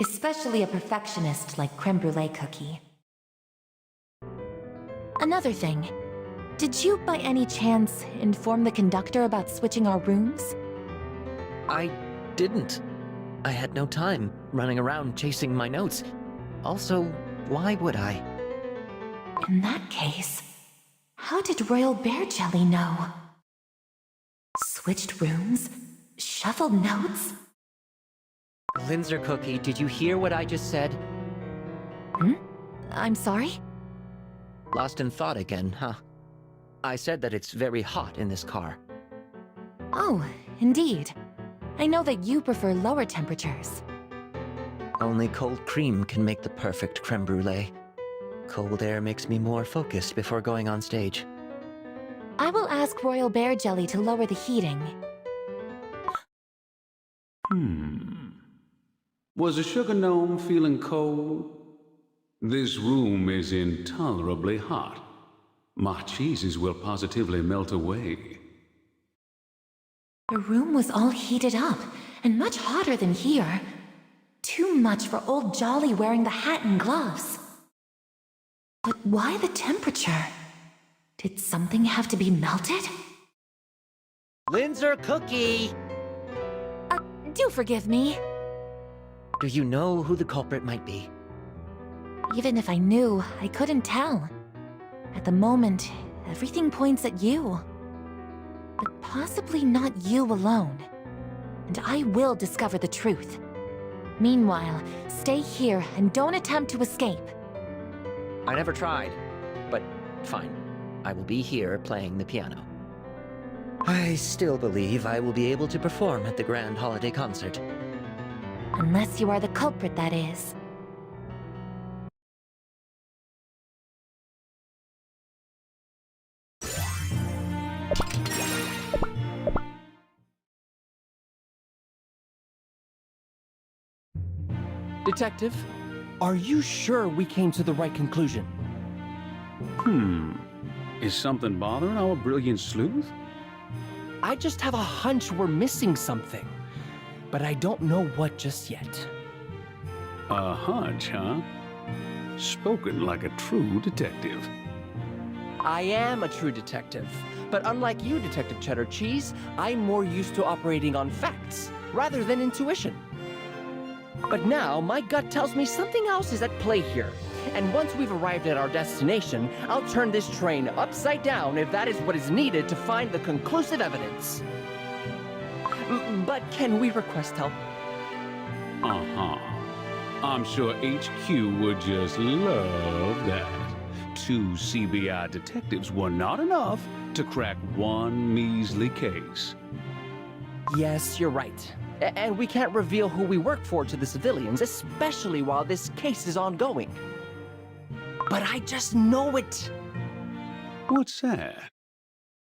Especially a perfectionist like Creme Brulee Cookie. Another thing. Did you, by any chance, inform the conductor about switching our rooms? I didn't. I had no time running around chasing my notes. Also, why would I? In that case, how did Royal Bear Jelly know? Switched rooms? Shuffled notes? Linzer Cookie, did you hear what I just said? I'm sorry? Lost in thought again, huh? I said that it's very hot in this car. Oh, indeed. I know that you prefer lower temperatures. Only cold cream can make the perfect creme brulee. Cold air makes me more focused before going on stage. I will ask Royal Bear Jelly to lower the heating. Was a sugar gnome feeling cold? This room is intolerably hot. My cheeses will positively melt away. The room was all heated up, and much hotter than here. Too much for old Jolly wearing the hat and gloves. But why the temperature? Did something have to be melted? Linzer Cookie! Do forgive me. Do you know who the culprit might be? Even if I knew, I couldn't tell. At the moment, everything points at you. But possibly not you alone. And I will discover the truth. Meanwhile, stay here and don't attempt to escape. I never tried, but fine. I will be here playing the piano. I still believe I will be able to perform at the grand holiday concert. Unless you are the culprit, that is. Detective, are you sure we came to the right conclusion? Is something bothering our brilliant sleuth? I just have a hunch we're missing something, but I don't know what just yet. A hunch, huh? Spoken like a true detective. I am a true detective, but unlike you, Detective Cheddar Cheese, I'm more used to operating on facts rather than intuition. But now, my gut tells me something else is at play here. And once we've arrived at our destination, I'll turn this train upside down if that is what is needed to find the conclusive evidence. But can we request help? Uh-huh. I'm sure HQ would just love that. 2 CBI detectives were not enough to crack one measly case. Yes, you're right. And we can't reveal who we work for to the civilians, especially while this case is ongoing. But I just know it! What's that?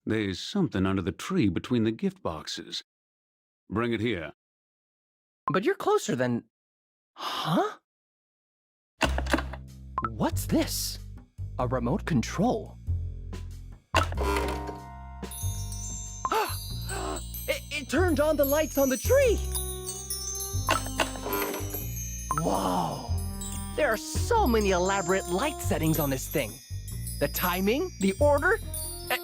There's something under the tree between the gift boxes. Bring it here. But you're closer than... Huh? What's this? A remote control? It turned on the lights on the tree! Whoa! There are so many elaborate light settings on this thing. The timing, the order,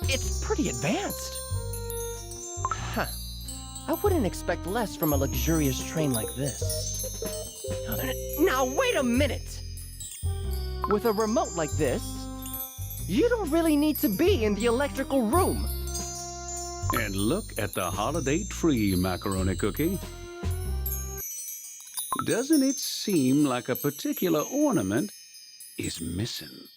it's pretty advanced. Huh. I wouldn't expect less from a luxurious train like this. Now, wait a minute! With a remote like this, you don't really need to be in the electrical room. And look at the holiday tree, Macaroni Cookie. Doesn't it seem like a particular ornament is missing?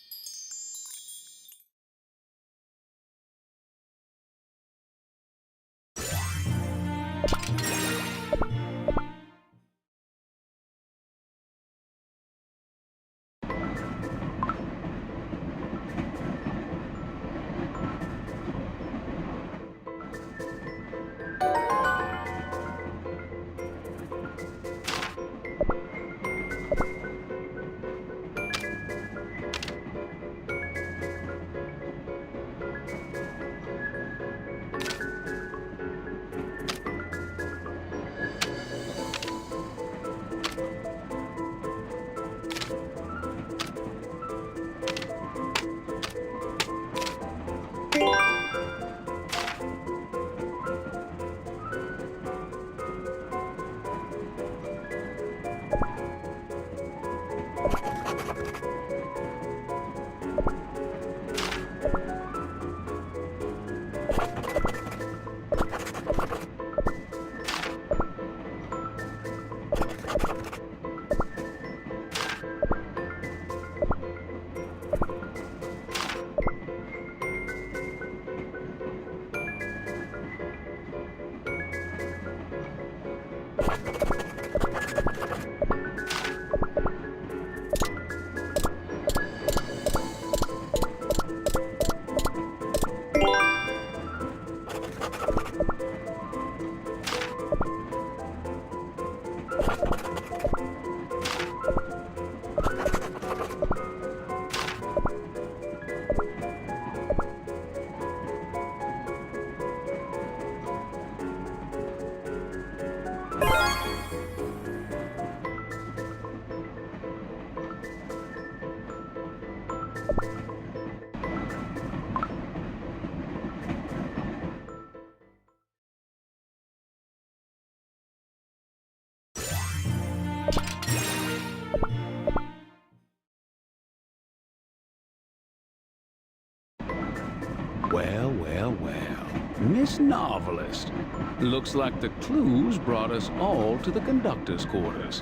Well, well, well. Miss Novelist. Looks like the clues brought us all to the conductor's quarters.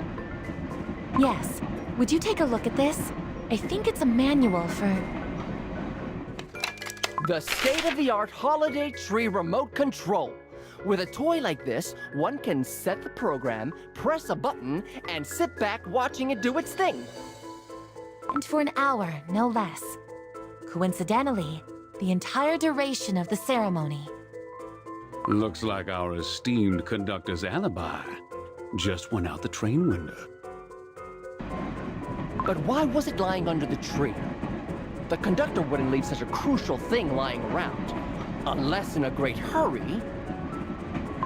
Yes. Would you take a look at this? I think it's a manual for... The state-of-the-art holiday tree remote control. With a toy like this, one can set the program, press a button, and sit back watching it do its thing. And for an hour, no less. Coincidentally, the entire duration of the ceremony. Looks like our esteemed conductor's alibi just went out the train window. But why was it lying under the tree? The conductor wouldn't leave such a crucial thing lying around. Unless in a great hurry.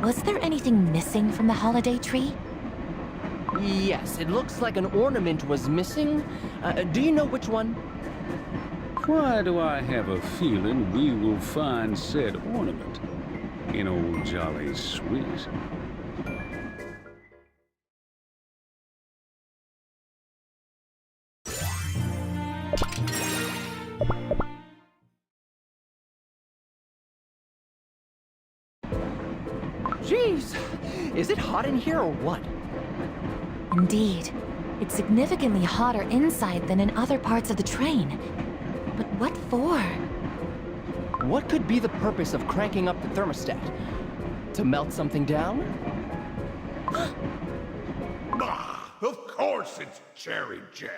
Was there anything missing from the holiday tree? Yes, it looks like an ornament was missing. Do you know which one? Why do I have a feeling we will find said ornament in Old Jolly's suite? Jeez, is it hot in here or what? Indeed. It's significantly hotter inside than in other parts of the train. But what for? What could be the purpose of cranking up the thermostat? To melt something down? Of course it's cherry jam.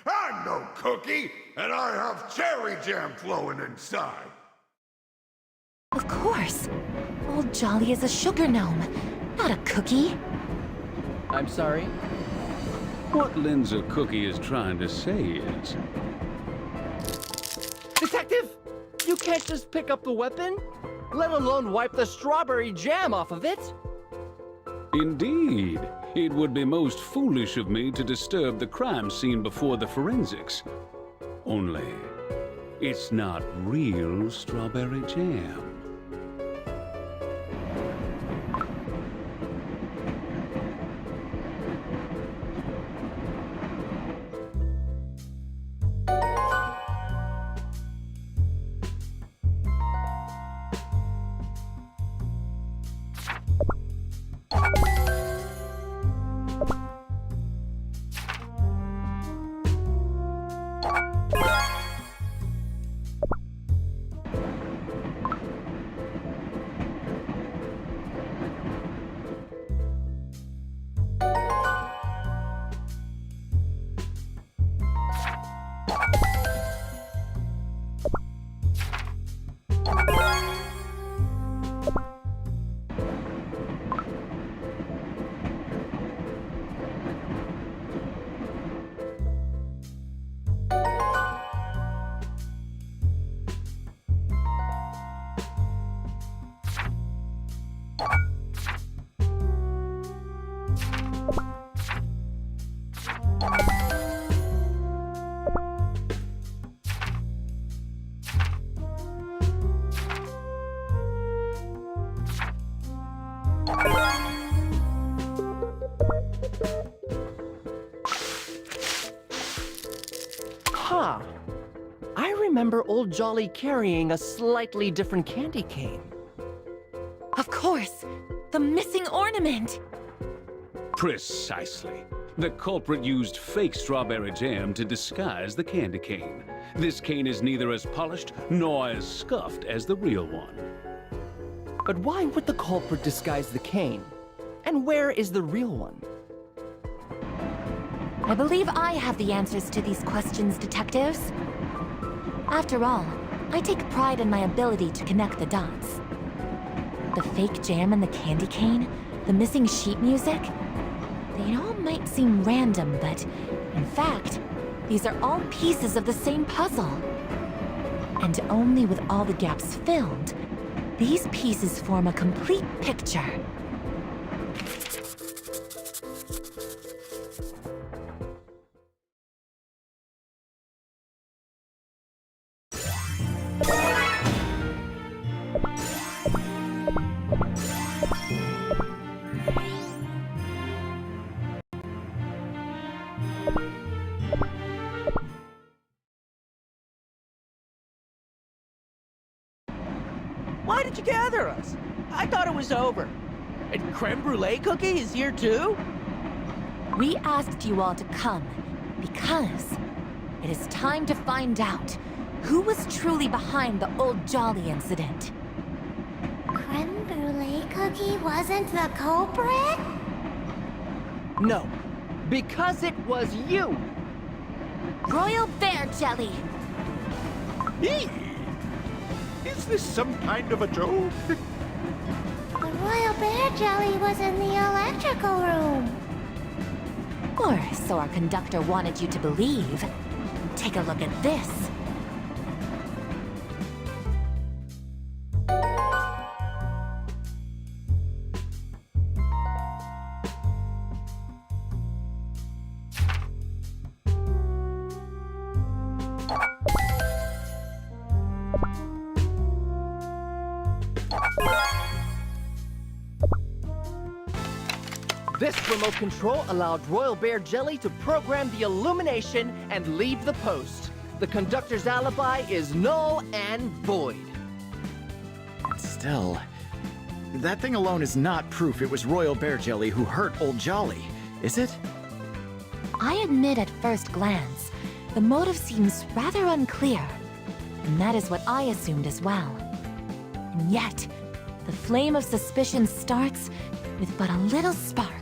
I'm no cookie, and I have cherry jam flowing inside. Of course. Old Jolly is a sugar gnome, not a cookie. I'm sorry? What Linza Cookie is trying to say is... Detective! You can't just pick up the weapon, let alone wipe the strawberry jam off of it. Indeed. It would be most foolish of me to disturb the crime scene before the forensics. Only, it's not real strawberry jam. Huh. I remember Old Jolly carrying a slightly different candy cane. Of course! The missing ornament! Precisely. The culprit used fake strawberry jam to disguise the candy cane. This cane is neither as polished nor as scuffed as the real one. But why would the culprit disguise the cane? And where is the real one? I believe I have the answers to these questions, detectives. After all, I take pride in my ability to connect the dots. The fake jam and the candy cane, the missing sheet music, they all might seem random, but in fact, these are all pieces of the same puzzle. And only with all the gaps filled, these pieces form a complete picture. Why did you gather us? I thought it was over. And creme brulee cookie is here too? We asked you all to come because it is time to find out who was truly behind the Old Jolly incident. Creme brulee cookie wasn't the culprit? No, because it was you. Royal Bear Jelly! Eee! Is this some kind of a joke? The Royal Bear Jelly was in the electrical room. Or so our conductor wanted you to believe. Take a look at this. This remote control allowed Royal Bear Jelly to program the illumination and leave the post. The conductor's alibi is null and void. Still, that thing alone is not proof it was Royal Bear Jelly who hurt Old Jolly, is it? I admit at first glance, the motive seems rather unclear. And that is what I assumed as well. And yet, the flame of suspicion starts with but a little spark.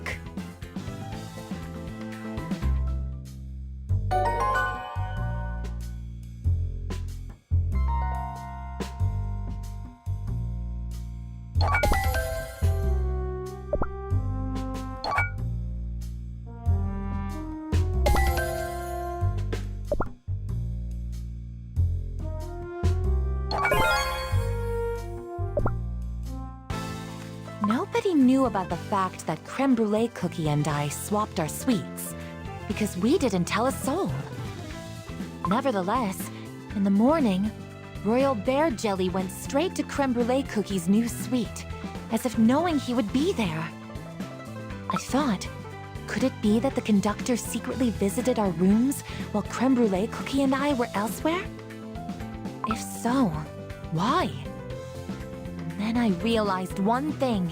Nobody knew about the fact that Creme Brulee Cookie and I swapped our sweets, because we didn't tell a soul. Nevertheless, in the morning, Royal Bear Jelly went straight to Creme Brulee Cookie's new suite, as if knowing he would be there. I thought, could it be that the conductor secretly visited our rooms while Creme Brulee Cookie and I were elsewhere? If so, why? Then I realized one thing.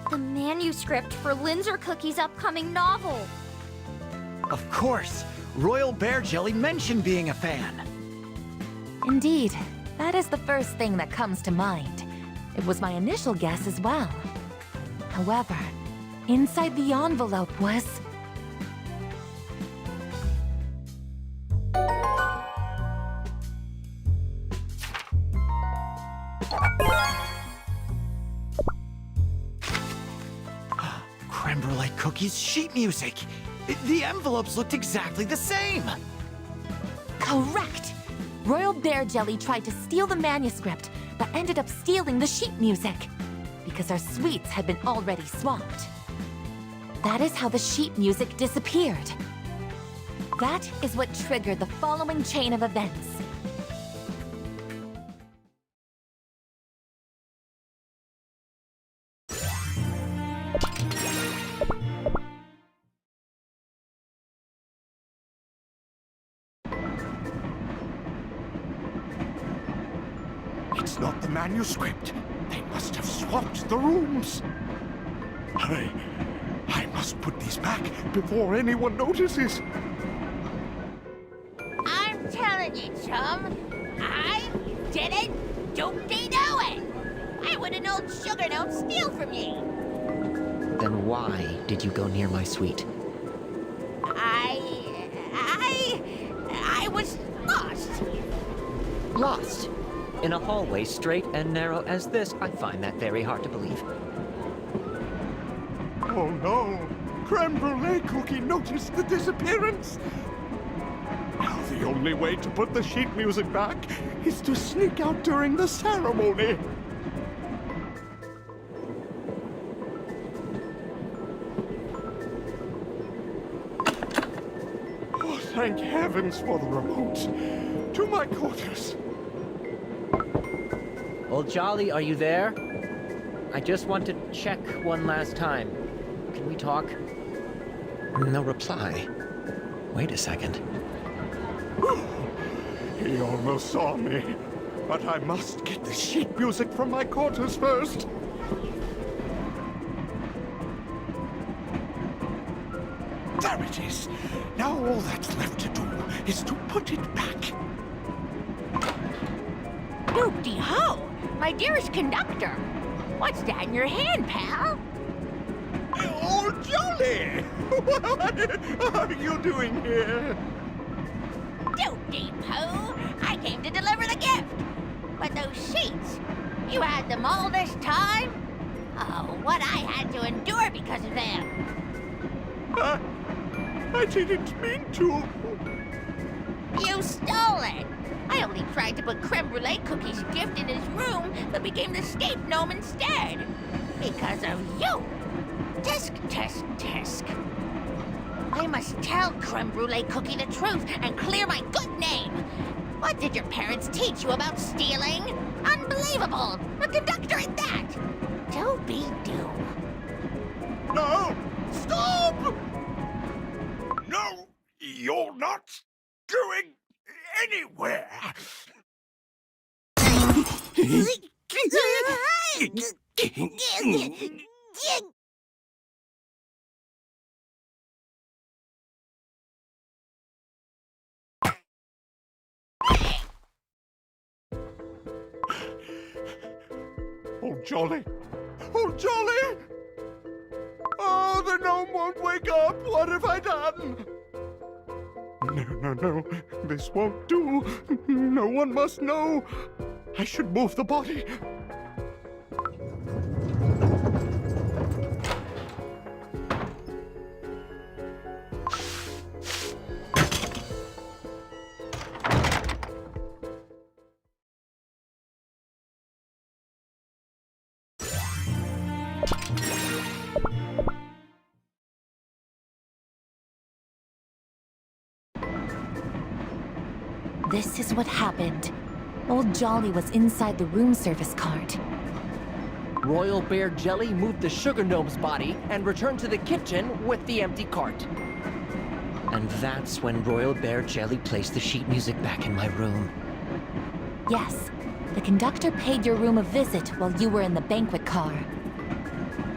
The manuscript for Linzer Cookie's upcoming novel. Of course! Royal Bear Jelly mentioned being a fan. Indeed, that is the first thing that comes to mind. It was my initial guess as well. However, inside the envelope was... Creme Brulee Cookie's sheet music. The envelopes looked exactly the same. Correct! Royal Bear Jelly tried to steal the manuscript, but ended up stealing the sheet music, because our sweets had been already swapped. That is how the sheet music disappeared. That is what triggered the following chain of events. It's not the manuscript. They must have swapped the rooms. I must put these back before anyone notices. I'm telling you, chum, I didn't doop-de-doo it. I wouldn't old Sugar Note steal from ye. Then Why did you go near my suite? I was lost. Lost? In a hallway straight and narrow as this? I find that very hard to believe. Oh no! Creme Brulee Cookie noticed the disappearance! Now the only way to put the sheet music back is to sneak out during the ceremony! Oh, thank heavens for the remote! To my quarters! Old Jolly, are you there? I just want to check one last time. Can we talk? No reply. Wait a second. He almost saw me. But I must get the sheet music from my quarters first. There it is. Now all that's left to do is to put it back. Doop-de-ho! My dearest conductor! What's that in your hand, pal? Oh, Jolly! What are you doing here? Doop-de-poo! I came to deliver the gift! But those sheets, you had them all this time? Oh, what I had to endure because of them! I didn't mean to. You stole it! I only tried to put Creme Brulee Cookie's gift in his room, but became the escape gnome instead. Because of you! Tisk, tisk, tisk. I must tell Creme Brulee Cookie the truth and clear my good name. What did your parents teach you about stealing? Unbelievable! A conductor at that! Do-be-do. No! Stop! No, you're not going anywhere. Oh, Jolly! Oh, Jolly! Oh, the gnome won't wake up! What have I done? No. This won't do. No one must know. I should move the body. This is what happened. Old Jolly was inside the room service cart. Royal Bear Jelly moved the Sugar Gnome's body and returned to the kitchen with the empty cart. And that's when Royal Bear Jelly placed the sheet music back in my room. Yes, the conductor paid your room a visit while you were in the banquet car.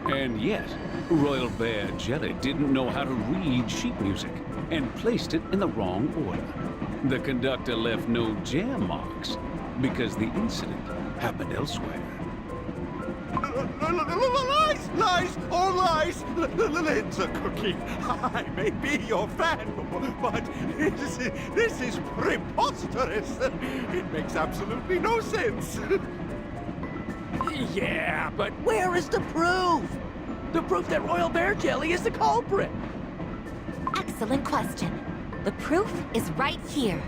And yet, Royal Bear Jelly didn't know how to read sheet music and placed it in the wrong order. The conductor left no jam marks because the incident happened elsewhere. Lies! All lies! It's a Cookie. I may be your fan, but this is preposterous. It makes absolutely no sense. Yeah, but where is the proof? The proof that Royal Bear Jelly is the culprit. Excellent question. The proof is right here.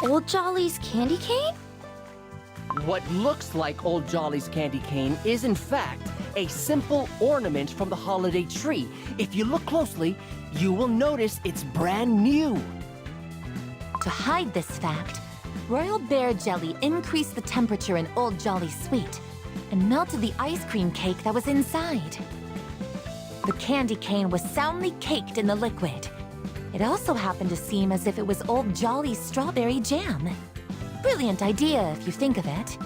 Old Jolly's candy cane? What looks like Old Jolly's candy cane is in fact a simple ornament from the holiday tree. If you look closely, you will notice it's brand new. To hide this fact, Royal Bear Jelly increased the temperature in Old Jolly's suite. and melted the ice cream cake that was inside. The candy cane was soundly caked in the liquid. It also happened to seem as if it was Old Jolly's strawberry jam. Brilliant idea, if you think of it.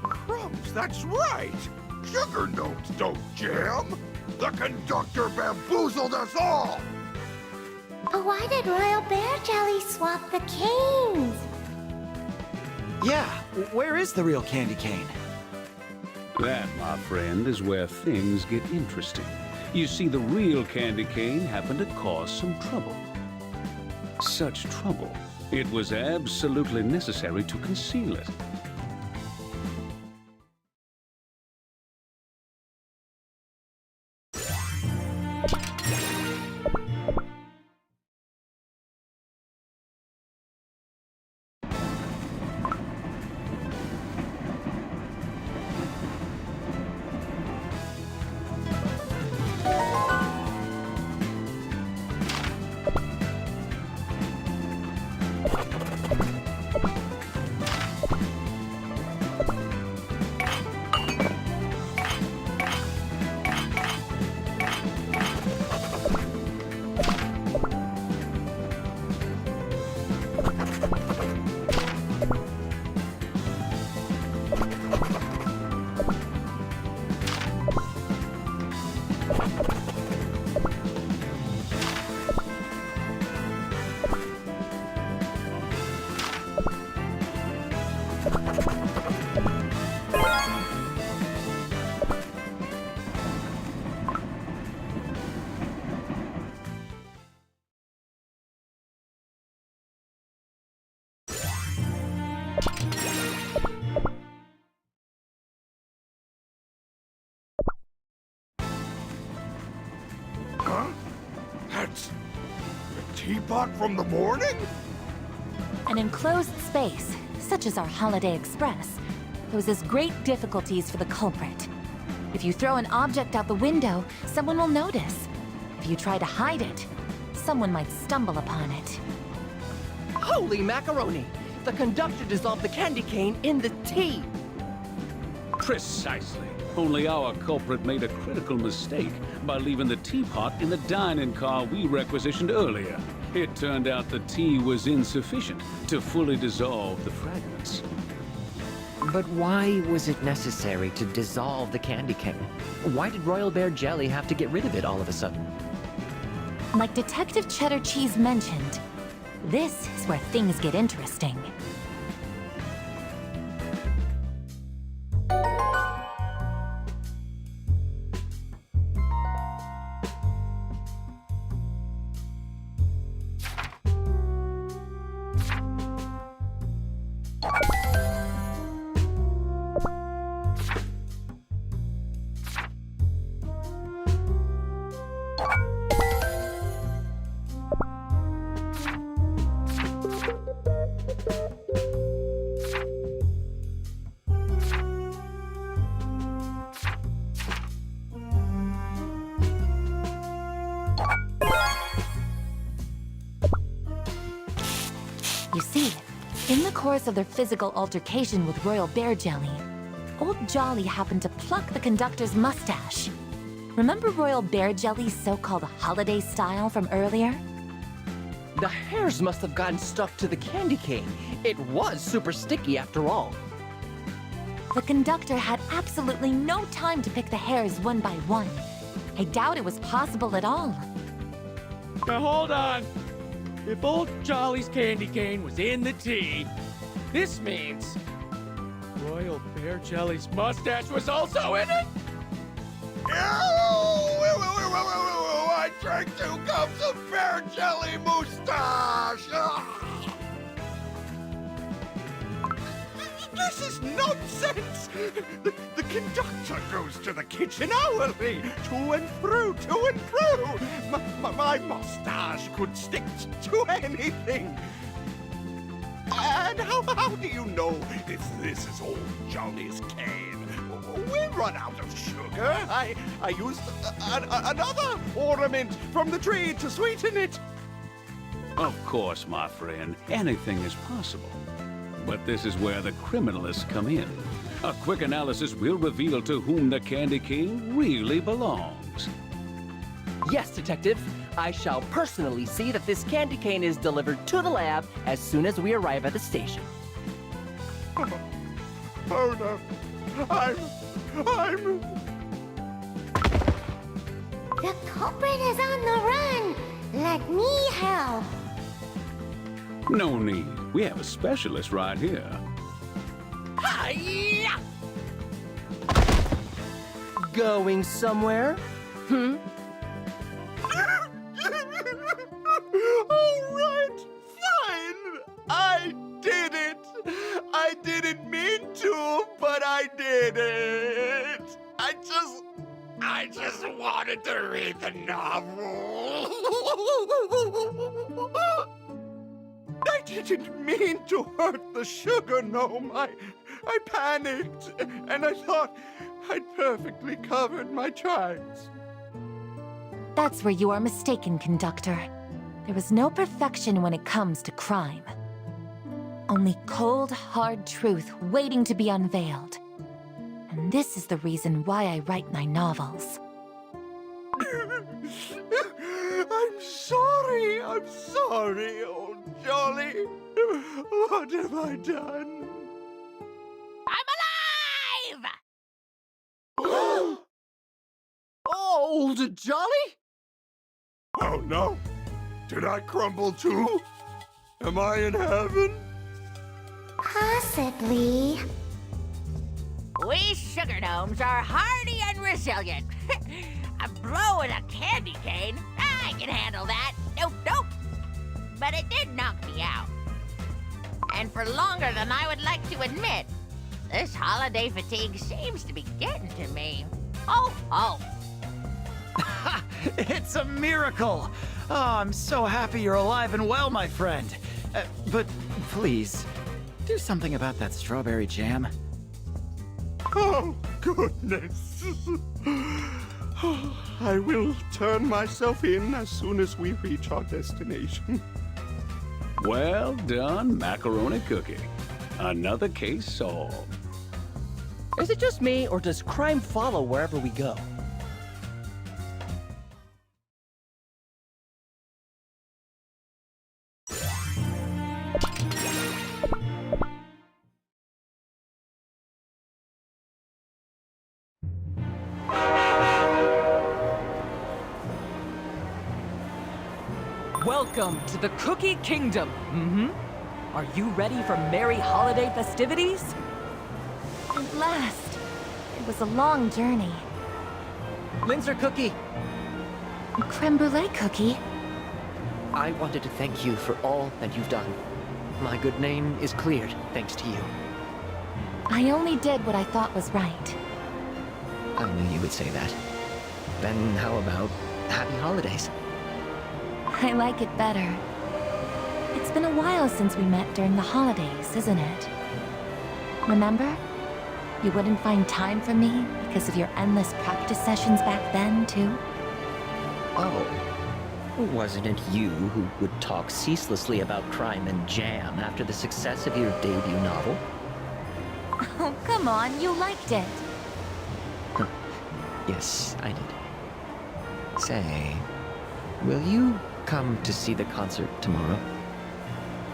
Crumbs, that's right! Sugar notes don't jam! The conductor bamboozled us all! But why did Royal Bear Jelly swap the canes? Yeah, where is the real candy cane? That, my friend, is where things get interesting. You see, the real candy cane happened to cause some trouble. Such trouble, it was absolutely necessary to conceal it. Huh? That's the teapot from the morning? An enclosed space, such as our Holiday Express, poses great difficulties for the culprit. If you throw an object out the window, someone will notice. If you try to hide it, someone might stumble upon it. Holy macaroni! The conductor dissolved the candy cane in the tea! Precisely. Only our culprit made a critical mistake by leaving the teapot in the dining car we requisitioned earlier. It turned out the tea was insufficient to fully dissolve the fragments. But why was it necessary to dissolve the candy cane? Why did Royal Bear Jelly have to get rid of it all of a sudden? Like Detective Cheddar Cheese mentioned, this is where things get interesting. You see, in the course of their physical altercation with Royal Bear Jelly, Old Jolly happened to pluck the conductor's mustache. Remember Royal Bear Jelly's so-called holiday style from earlier? The hairs must have gotten stuck to the candy cane. It was super sticky after all. The conductor had absolutely no time to pick the hairs one by one. I doubt it was possible at all. Now hold on. If Old Jolly's candy cane was in the tea, this means Royal Bear Jelly's mustache was also in it? I drank 2 cups of Bear Jelly moustache! This is nonsense! The conductor goes to the kitchen hourly, to and through. My mustache could stick to anything. And how do you know if this is Old Jolly's cane? We run out of sugar. I used another ornament from the tree to sweeten it. Of course, my friend, anything is possible. But this is where the criminalists come in. A quick analysis will reveal to whom the candy cane really belongs. Yes, Detective. I shall personally see that this candy cane is delivered to the lab as soon as we arrive at the station. Oh no. I'm... The culprit is on the run. Let me help. No need. We have a specialist right here. Hi-ya! Going somewhere? Hmm? All right, fine. I did it. I didn't mean to, but I did it. I just wanted to read the novel. I didn't mean to hurt the sugar gnome. I panicked, and I thought I'd perfectly covered my tracks. That's where you are mistaken, Conductor. There was no perfection when it comes to crime. Only cold, hard truth waiting to be unveiled. And this is the reason why I write my novels. I'm sorry, old Jolly. What have I done? I'm alive! Old Jolly? Oh no. Did I crumble too? Am I in heaven? Possibly. We sugar gnomes are hardy and resilient. A blow with a candy cane? I can handle that. Nope. But it did knock me out. And for longer than I would like to admit. This holiday fatigue seems to be getting to me. Oh. It's a miracle! Oh, I'm so happy you're alive and well, my friend. But please, do something about that strawberry jam. Oh, goodness. I will turn myself in as soon as we reach our destination. Well done, Macaroni Cookie. Another case solved. Is it just me, or does crime follow wherever we go? Welcome to the Cookie Kingdom. Are you ready for merry holiday festivities? At last. It was a long journey. Linzer Cookie, Creme brulee cookie. I wanted to thank you for all that you've done. My good name is cleared thanks to you. I only did what I thought was right. I knew you would say that. Then how about happy holidays? I like it better. It's been a while since we met during the holidays, isn't it? Remember? You wouldn't find time for me because of your endless practice sessions back then, too? Oh. Wasn't it you who would talk ceaselessly about crime and jam after the success of your debut novel? Oh, come on, you liked it. Yes, I did. Say, will you come to see the concert tomorrow?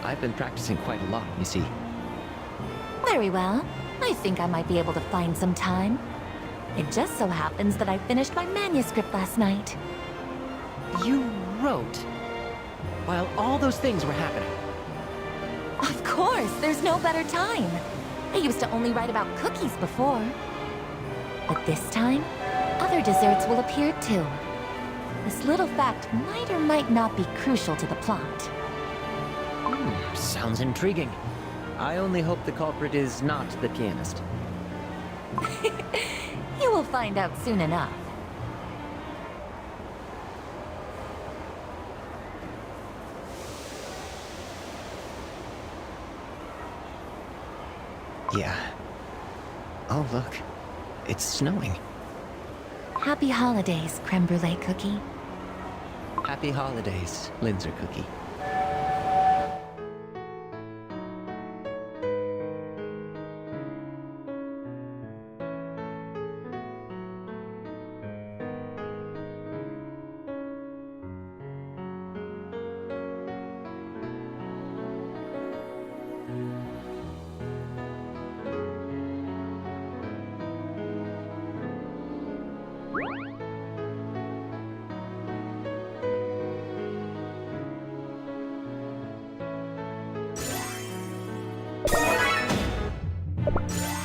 I've been practicing quite a lot, you see. Very well. I think I might be able to find some time. It just so happens that I finished my manuscript last night. You wrote while all those things were happening. Of course, there's no better time. I used to only write about cookies before. But this time, other desserts will appear too. This little fact might or might not be crucial to the plot. Sounds intriguing. I only hope the culprit is not the pianist. You will find out soon enough. Yeah. Oh, look. It's snowing. Happy holidays, Creme Brulee Cookie. Happy holidays, Linzer Cookie. you